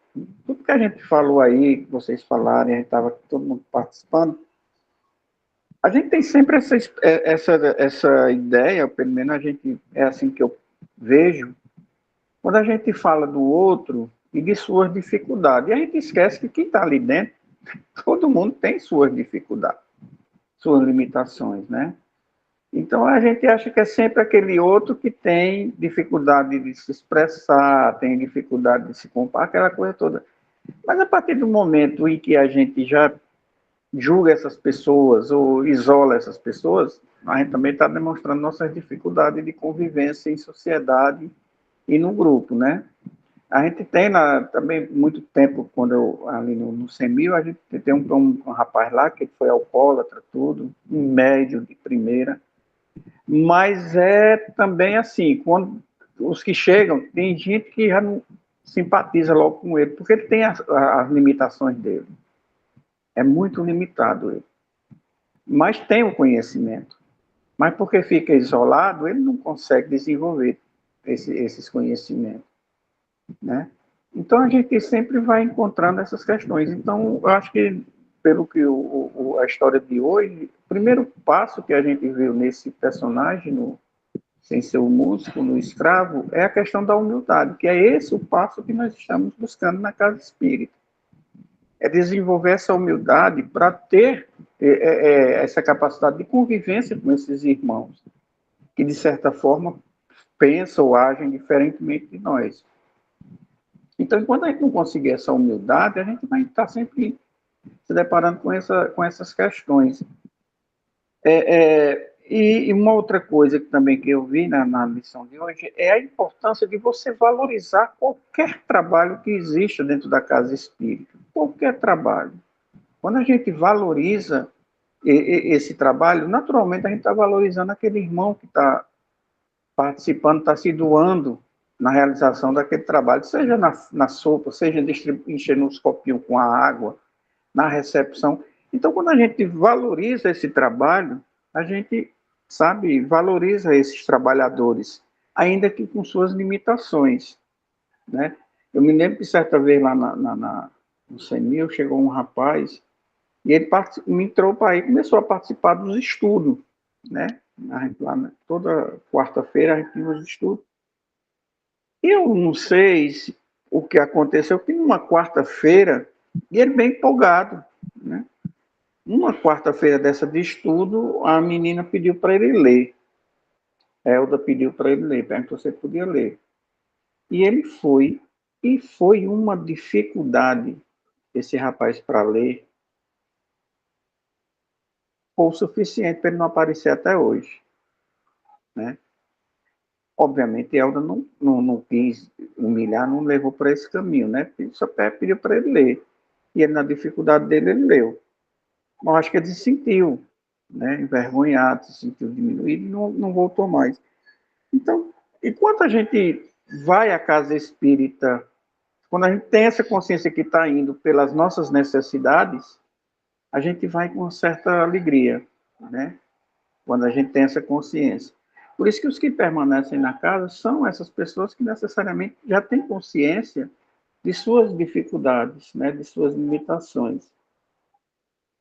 [SPEAKER 7] tudo que a gente falou aí, que vocês falaram, a gente estava todo mundo participando, a gente tem sempre essa ideia, pelo menos a gente, é assim que eu vejo, quando a gente fala do outro e de suas dificuldades, e a gente esquece que quem está ali dentro, todo mundo tem suas dificuldades, suas limitações, né? Então a gente acha que é sempre aquele outro que tem dificuldade de se expressar, tem dificuldade de se comparar, aquela coisa toda. Mas a partir do momento em que a gente já julga essas pessoas ou isola essas pessoas, a gente também está demonstrando nossas dificuldades de convivência em sociedade e no grupo, né? A gente tem também muito tempo, quando ali no CEMIL, a gente tem um rapaz lá que foi alcoólatra, tudo, um médio de primeira. Mas é também assim, quando os que chegam, tem gente que já não simpatiza logo com ele, porque ele tem as limitações dele. É muito limitado ele. Mas tem o conhecimento. Mas porque fica isolado, ele não consegue desenvolver esses conhecimentos, né? Então a gente sempre vai encontrando essas questões. Então eu acho que, pelo que a história de hoje, o primeiro passo que a gente viu nesse personagem, sem ser o músico, no escravo, é a questão da humildade, que é esse o passo que nós estamos buscando na casa espírita. É desenvolver essa humildade para ter essa capacidade de convivência com esses irmãos, que de certa forma pensam ou agem diferentemente de nós. Então, enquanto a gente não conseguir essa humildade, a gente vai estar sempre se deparando com essas questões. E uma outra coisa que também que eu vi na lição de hoje é a importância de você valorizar qualquer trabalho que exista dentro da casa espírita. Qualquer trabalho. Quando a gente valoriza esse trabalho, naturalmente a gente está valorizando aquele irmão que está participando, está se doando na realização daquele trabalho, seja na sopa, seja enchendo os copinhos com a água, na recepção. Então, quando a gente valoriza esse trabalho, a gente, sabe, valoriza esses trabalhadores, ainda que com suas limitações, né? Eu me lembro que certa vez lá no CENIL chegou um rapaz e ele entrou para aí, começou a participar dos estudos, né? Toda quarta-feira a gente tinha os estudos. Eu não sei o que aconteceu, que numa quarta-feira, e ele bem empolgado, né? Numa quarta-feira dessa de estudo, a menina pediu para ele ler. Elda pediu para ele ler, perguntou se ele podia ler. E ele foi, e foi uma dificuldade esse rapaz para ler, foi o suficiente para ele não aparecer até hoje, né? Obviamente, Elda não quis humilhar, não levou para esse caminho, né? Só pediu para ele ler. E ele, na dificuldade dele, ele leu. Mas acho que ele se sentiu, né, envergonhado, se sentiu diminuído e não voltou mais. Então, enquanto a gente vai à casa espírita, quando a gente tem essa consciência que está indo pelas nossas necessidades, a gente vai com uma certa alegria, né? Quando a gente tem essa consciência. Por isso que os que permanecem na casa são essas pessoas que necessariamente já têm consciência de suas dificuldades, né, de suas limitações.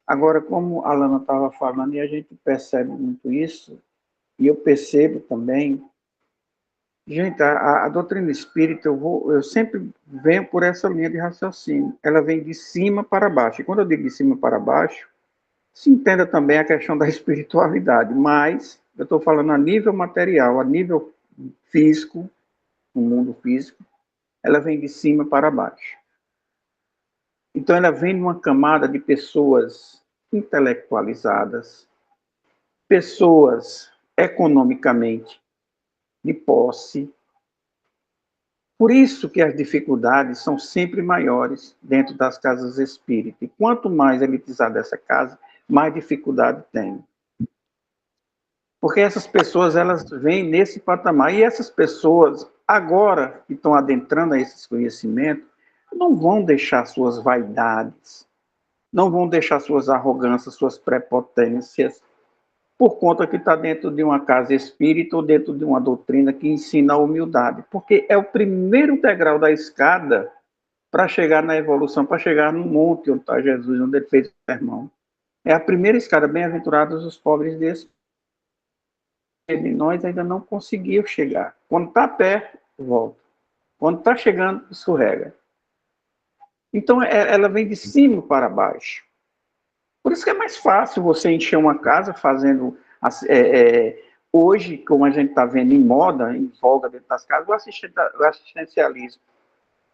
[SPEAKER 7] Agora, como a Alana estava falando, e a gente percebe muito isso, e eu percebo também, gente, a doutrina espírita, eu sempre venho por essa linha de raciocínio. Ela vem de cima para baixo. E quando eu digo de cima para baixo, se entenda também a questão da espiritualidade, mas eu estou falando a nível material, a nível físico, no mundo físico, ela vem de cima para baixo. Então, ela vem numa camada de pessoas intelectualizadas, pessoas economicamente de posse. Por isso que as dificuldades são sempre maiores dentro das casas espíritas. E quanto mais elitizada essa casa, mais dificuldade tem. Porque essas pessoas, elas vêm nesse patamar. E essas pessoas, agora que estão adentrando a esses conhecimentos, não vão deixar suas vaidades, não vão deixar suas arrogâncias, suas prepotências, por conta que está dentro de uma casa espírita ou dentro de uma doutrina que ensina a humildade. Porque é o primeiro degrau da escada para chegar na evolução, para chegar no monte onde está Jesus, onde ele fez o sermão. É a primeira escada, bem-aventurados os pobres desse. Nós ainda não conseguimos chegar. Quando está perto, volta. Quando está chegando, escorrega. Então, ela vem de cima para baixo. Por isso que é mais fácil você encher uma casa fazendo... hoje, como a gente está vendo em moda, em voga dentro das casas, o assistencialismo.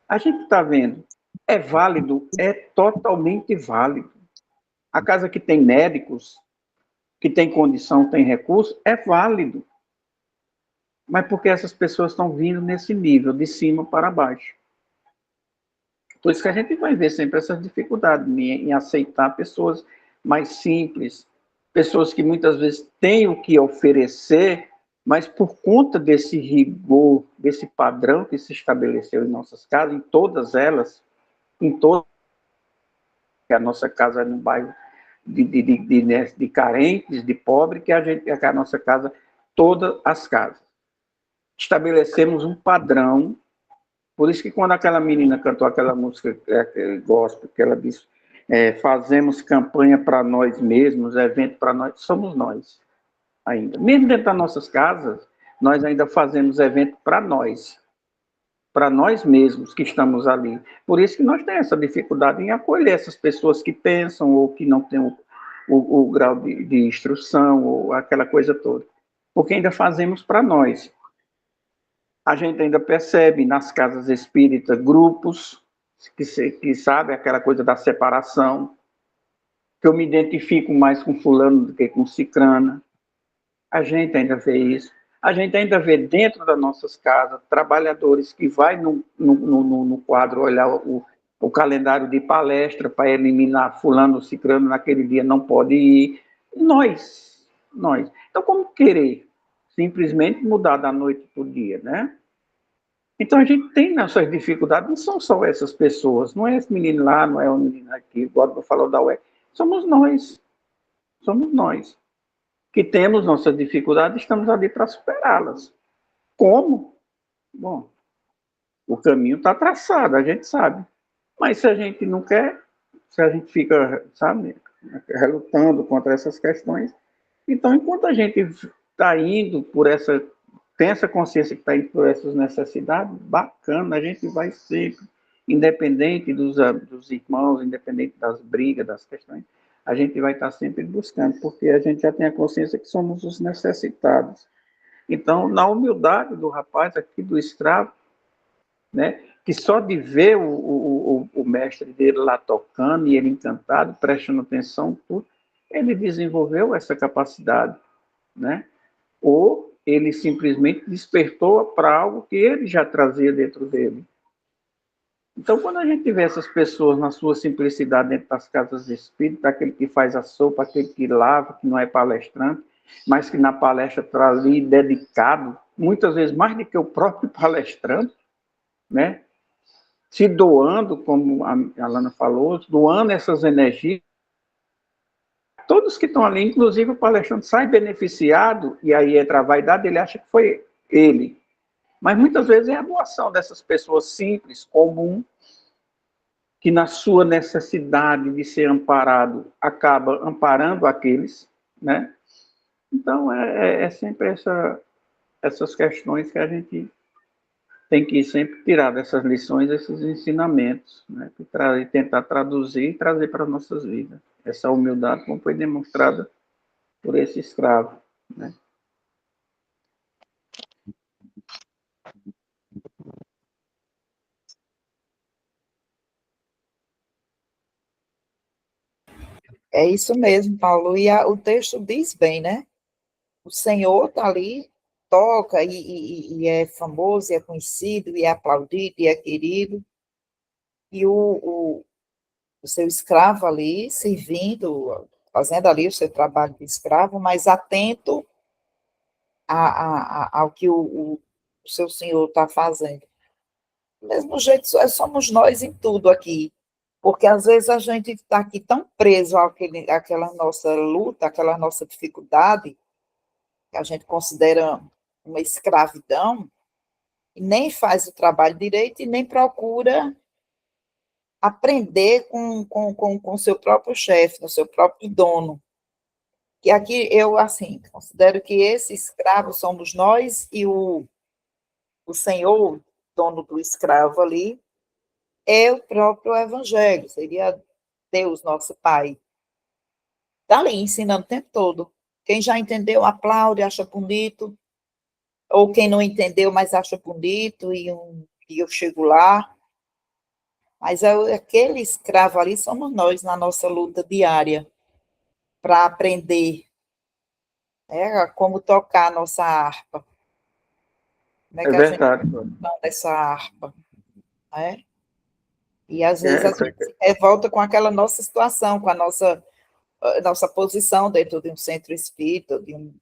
[SPEAKER 7] A gente está vendo, é válido, é totalmente válido. A casa que tem médicos, que tem condição, tem recurso, é válido. Mas porque essas pessoas estão vindo nesse nível, de cima para baixo. Por isso que a gente vai ver sempre essas dificuldades em aceitar pessoas mais simples, pessoas que muitas vezes têm o que oferecer, mas por conta desse rigor, desse padrão que se estabeleceu em nossas casas, em todas elas, a nossa casa é num bairro de carentes, de pobres, que a nossa casa, todas as casas. Estabelecemos um padrão. Por isso que quando aquela menina cantou aquela música gospel, que ela disse, fazemos campanha para nós mesmos, evento para nós, somos nós ainda. Mesmo dentro das nossas casas, nós ainda fazemos evento para nós mesmos que estamos ali. Por isso que nós temos essa dificuldade em acolher essas pessoas que pensam ou que não têm o grau de instrução ou aquela coisa toda. Porque ainda fazemos para nós. A gente ainda percebe nas casas espíritas grupos que sabe aquela coisa da separação, que eu me identifico mais com fulano do que com cicrana. A gente ainda vê isso. A gente ainda vê dentro das nossas casas trabalhadores que vai no quadro olhar o calendário de palestra para eliminar fulano, ciclano, naquele dia não pode ir. Nós. Então, como querer simplesmente mudar da noite para o dia, né? Então, a gente tem nossas dificuldades, não são só essas pessoas, não é esse menino lá, não é o menino aqui, igual falou da UEC, somos nós, que temos nossas dificuldades e estamos ali para superá-las. Como? Bom, o caminho está traçado, a gente sabe. Mas se a gente não quer, se a gente fica, sabe, relutando contra essas questões, então, enquanto a gente está indo por essa, tem essa consciência que está indo por essas necessidades, bacana, a gente vai sempre, independente dos irmãos, independente das brigas, das questões, a gente vai estar sempre buscando, porque a gente já tem a consciência que somos os necessitados. Então, na humildade do rapaz aqui, do escravo, né, que só de ver o mestre dele lá tocando e ele encantado, prestando atenção, tudo, ele desenvolveu essa capacidade, né? Ou ele simplesmente despertou para algo que ele já trazia dentro dele. Então, quando a gente vê essas pessoas na sua simplicidade dentro das casas de espírito, aquele que faz a sopa, aquele que lava, que não é palestrante, mas que na palestra está ali dedicado, muitas vezes mais do que o próprio palestrante, né? Se doando, como a Lana falou, doando essas energias, todos que estão ali, inclusive o palestrante, sai beneficiado, e aí entra a vaidade, ele acha que foi ele. Mas muitas vezes é a doação dessas pessoas simples, comum, que na sua necessidade de ser amparado, acaba amparando aqueles, né? Então, é sempre essas questões que a gente tem que sempre tirar dessas lições, esses ensinamentos, né? E tentar traduzir e trazer para as nossas vidas. Essa humildade, como foi demonstrada por esse escravo, né?
[SPEAKER 2] É isso mesmo, Paulo. E o texto diz bem, né? O Senhor está ali, toca e é famoso, e é conhecido, e é aplaudido, e é querido. E o seu escravo ali, servindo, fazendo ali o seu trabalho de escravo, mas atento ao que o seu senhor está fazendo. Do mesmo jeito, somos nós em tudo aqui, porque às vezes a gente está aqui tão preso àquela nossa luta, àquela nossa dificuldade, que a gente considera uma escravidão, e nem faz o trabalho direito e nem procura aprender com o seu próprio chefe, com o seu próprio dono. Que aqui eu, assim, considero que esse escravo somos nós e o senhor, dono do escravo ali, é o próprio evangelho, seria Deus, nosso Pai. Está ali ensinando o tempo todo. Quem já entendeu, aplaude, acha bonito, ou quem não entendeu, mas acha bonito, e eu chego lá. Mas aquele escravo ali somos nós, na nossa luta diária, para aprender como tocar a nossa harpa. Como
[SPEAKER 7] É
[SPEAKER 2] que a
[SPEAKER 7] verdade.
[SPEAKER 2] gente toca essa harpa, né? E às vezes
[SPEAKER 7] É,
[SPEAKER 2] a gente se revolta com aquela nossa situação, com a nossa posição dentro de um centro espírita, de um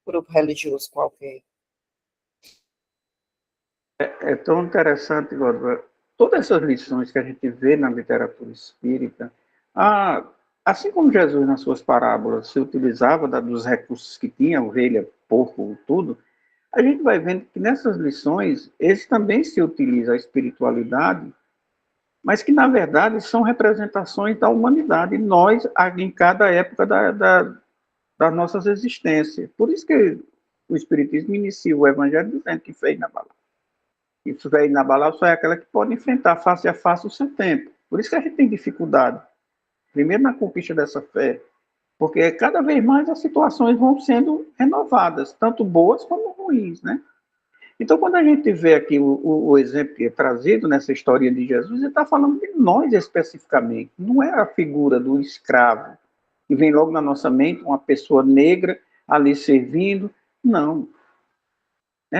[SPEAKER 2] grupo religioso qualquer.
[SPEAKER 7] é tão interessante, Godra, todas essas lições que a gente vê na literatura espírita, assim como Jesus nas suas parábolas se utilizava dos recursos que tinha, ovelha, porco, tudo, a gente vai vendo que nessas lições eles também se utilizam a espiritualidade, mas que, na verdade, são representações da humanidade, nós, em cada época das nossas existências. Por isso que o Espiritismo inicia o Evangelho dizendo que fé inabalável. E fé inabalável só é aquela que pode enfrentar face a face o seu tempo. Por isso que a gente tem dificuldade, primeiro na conquista dessa fé, porque cada vez mais as situações vão sendo renovadas, tanto boas como ruins, né? Então, quando a gente vê aqui o exemplo que é trazido nessa história de Jesus, ele está falando de nós especificamente, não é a figura do escravo, que vem logo na nossa mente, uma pessoa negra ali servindo, não.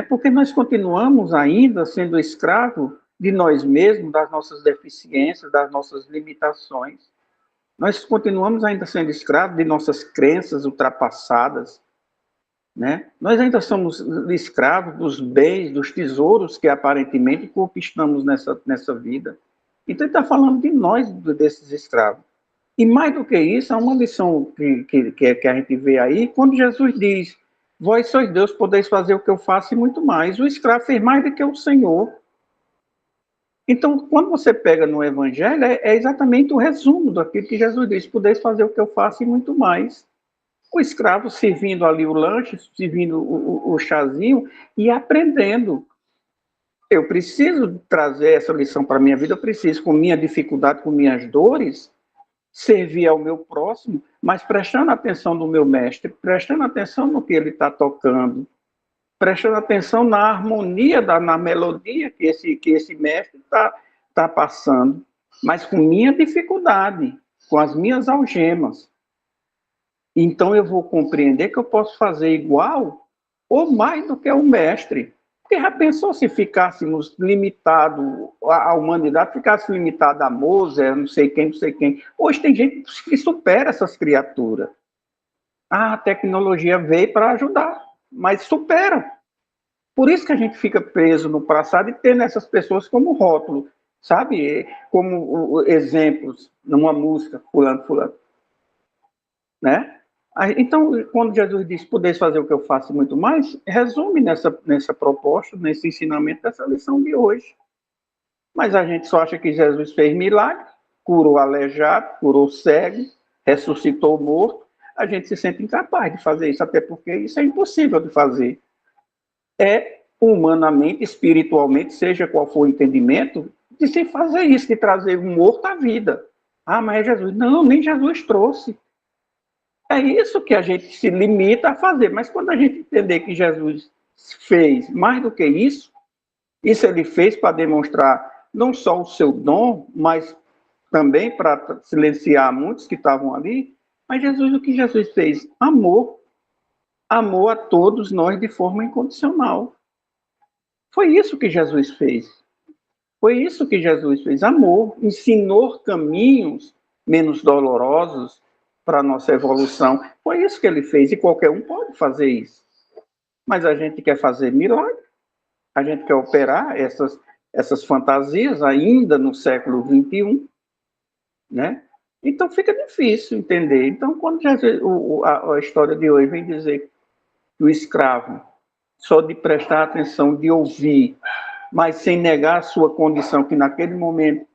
[SPEAKER 7] Porque nós continuamos ainda sendo escravo de nós mesmos, das nossas deficiências, das nossas limitações. Nós continuamos ainda sendo escravos de nossas crenças ultrapassadas, né? Nós ainda somos escravos dos bens, dos tesouros que aparentemente conquistamos nessa vida. Então, ele está falando de nós, desses escravos. E mais do que isso, há uma lição que a gente vê aí, quando Jesus diz: vós sois Deus, podeis fazer o que eu faço e muito mais. O escravo fez mais do que o Senhor. Então, quando você pega no Evangelho, é exatamente o resumo daquilo que Jesus diz: podeis fazer o que eu faço e muito mais. O escravo servindo ali o lanche, servindo o chazinho e aprendendo. Eu preciso trazer essa lição para a minha vida, eu preciso, com minha dificuldade, com minhas dores, servir ao meu próximo, mas prestando atenção no meu mestre, prestando atenção no que ele está tocando, prestando atenção na harmonia, na melodia que esse mestre tá passando, mas com minha dificuldade, com as minhas algemas. Então eu vou compreender que eu posso fazer igual ou mais do que o mestre. Porque já pensou se ficássemos limitados, a humanidade ficasse limitada a Mozart, não sei quem, não sei quem. Hoje tem gente que supera essas criaturas. A tecnologia veio para ajudar, mas supera. Por isso que a gente fica preso no passado e tendo essas pessoas como rótulo, sabe? Como exemplos numa música, fulano, fulano. Né? Então, quando Jesus diz, podeis fazer o que eu faço e muito mais, resume nessa proposta, nesse ensinamento dessa lição de hoje. Mas a gente só acha que Jesus fez milagre, curou aleijado, curou cego, ressuscitou morto. A gente se sente incapaz de fazer isso, até porque isso é impossível de fazer. É humanamente, espiritualmente, seja qual for o entendimento, de se fazer isso, de trazer um morto à vida. Ah, mas é Jesus. Não, nem Jesus trouxe. É isso que a gente se limita a fazer. Mas quando a gente entender que Jesus fez mais do que isso ele fez para demonstrar não só o seu dom, mas também para silenciar muitos que estavam ali. Mas Jesus, o que Jesus fez? Amor. Amou a todos nós de forma incondicional. Foi isso que Jesus fez. Foi isso que Jesus fez. Amor. Ensinou caminhos menos dolorosos para a nossa evolução. Foi isso que ele fez, e qualquer um pode fazer isso. Mas a gente quer fazer milagre, a gente quer operar essas fantasias ainda no século XXI, né? Então fica difícil entender. Então, quando Jesus, a história de hoje vem dizer que o escravo, só de prestar atenção, de ouvir, mas sem negar a sua condição, que naquele momento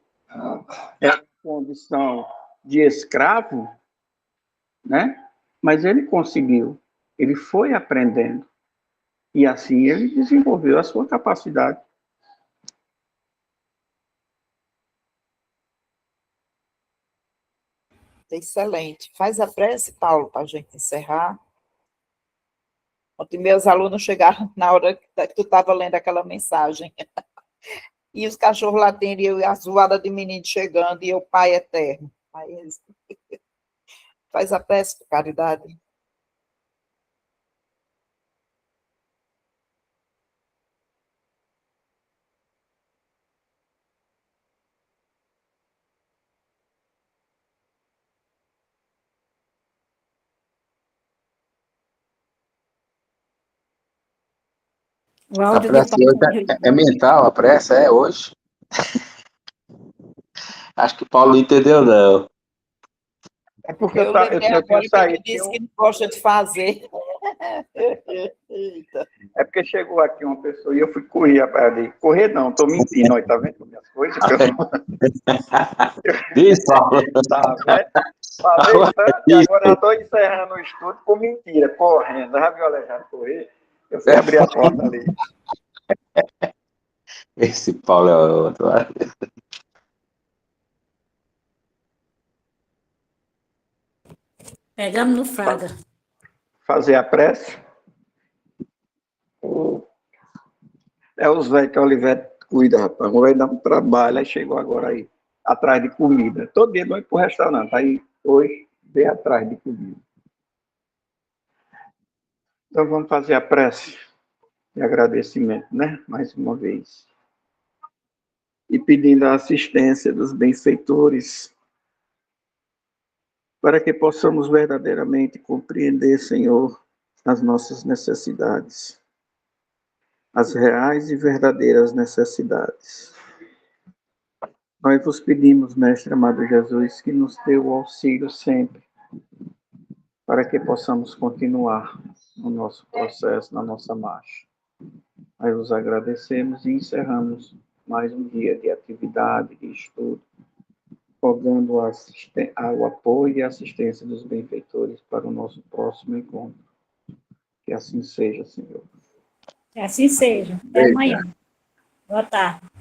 [SPEAKER 7] é a condição de escravo, né? Mas ele conseguiu, ele foi aprendendo, e assim ele desenvolveu a sua capacidade.
[SPEAKER 2] Excelente. Faz a prece, Paulo, para a gente encerrar. Ontem meus alunos chegaram na hora que tu estava lendo aquela mensagem. E os cachorros latendo, e eu, a zoada de menino chegando, e eu, Pai eterno. Aí eles... Faz a prece, por caridade.
[SPEAKER 3] O
[SPEAKER 4] A
[SPEAKER 3] áudio de
[SPEAKER 4] prece
[SPEAKER 3] Paulo.
[SPEAKER 4] hoje é mental, a prece é hoje. Acho que o Paulo não entendeu, não.
[SPEAKER 7] É porque
[SPEAKER 2] Eu lembrei
[SPEAKER 7] eu tinha
[SPEAKER 2] agora que ele
[SPEAKER 7] saído.
[SPEAKER 2] disse que não gosta de fazer. Eita.
[SPEAKER 7] É porque chegou aqui uma pessoa e eu fui correr, rapaz. Correr não, estou mentindo, olha, tá vendo minhas coisas?
[SPEAKER 4] Diz, Paulo.
[SPEAKER 7] Tá vendo? Falei tanto e agora já estou encerrando o estudo com mentira, correndo. Já viu o Alejandro correr? Eu fui abrir a porta ali.
[SPEAKER 4] Esse Paulo é outro.
[SPEAKER 3] Pegamos no Fraga.
[SPEAKER 7] Fazer a prece. É os velhos que a Olivete cuida, rapaz. Vai dar um trabalho, aí chegou agora aí, atrás de comida. Todo dia nós para o restaurante, aí hoje veio atrás de comida. Então vamos fazer a prece de agradecimento, né? Mais uma vez. e pedindo a assistência dos benfeitores, para que possamos verdadeiramente compreender, Senhor, as nossas necessidades, as reais e verdadeiras necessidades. Nós vos pedimos, Mestre amado Jesus, que nos dê o auxílio sempre, para que possamos continuar no nosso processo, na nossa marcha. Nós vos agradecemos e encerramos mais um dia de atividade, de estudo, rogando o apoio e a assistência dos benfeitores para o nosso próximo encontro. Que assim seja, Senhor.
[SPEAKER 3] Que assim seja. Até amanhã. Boa tarde.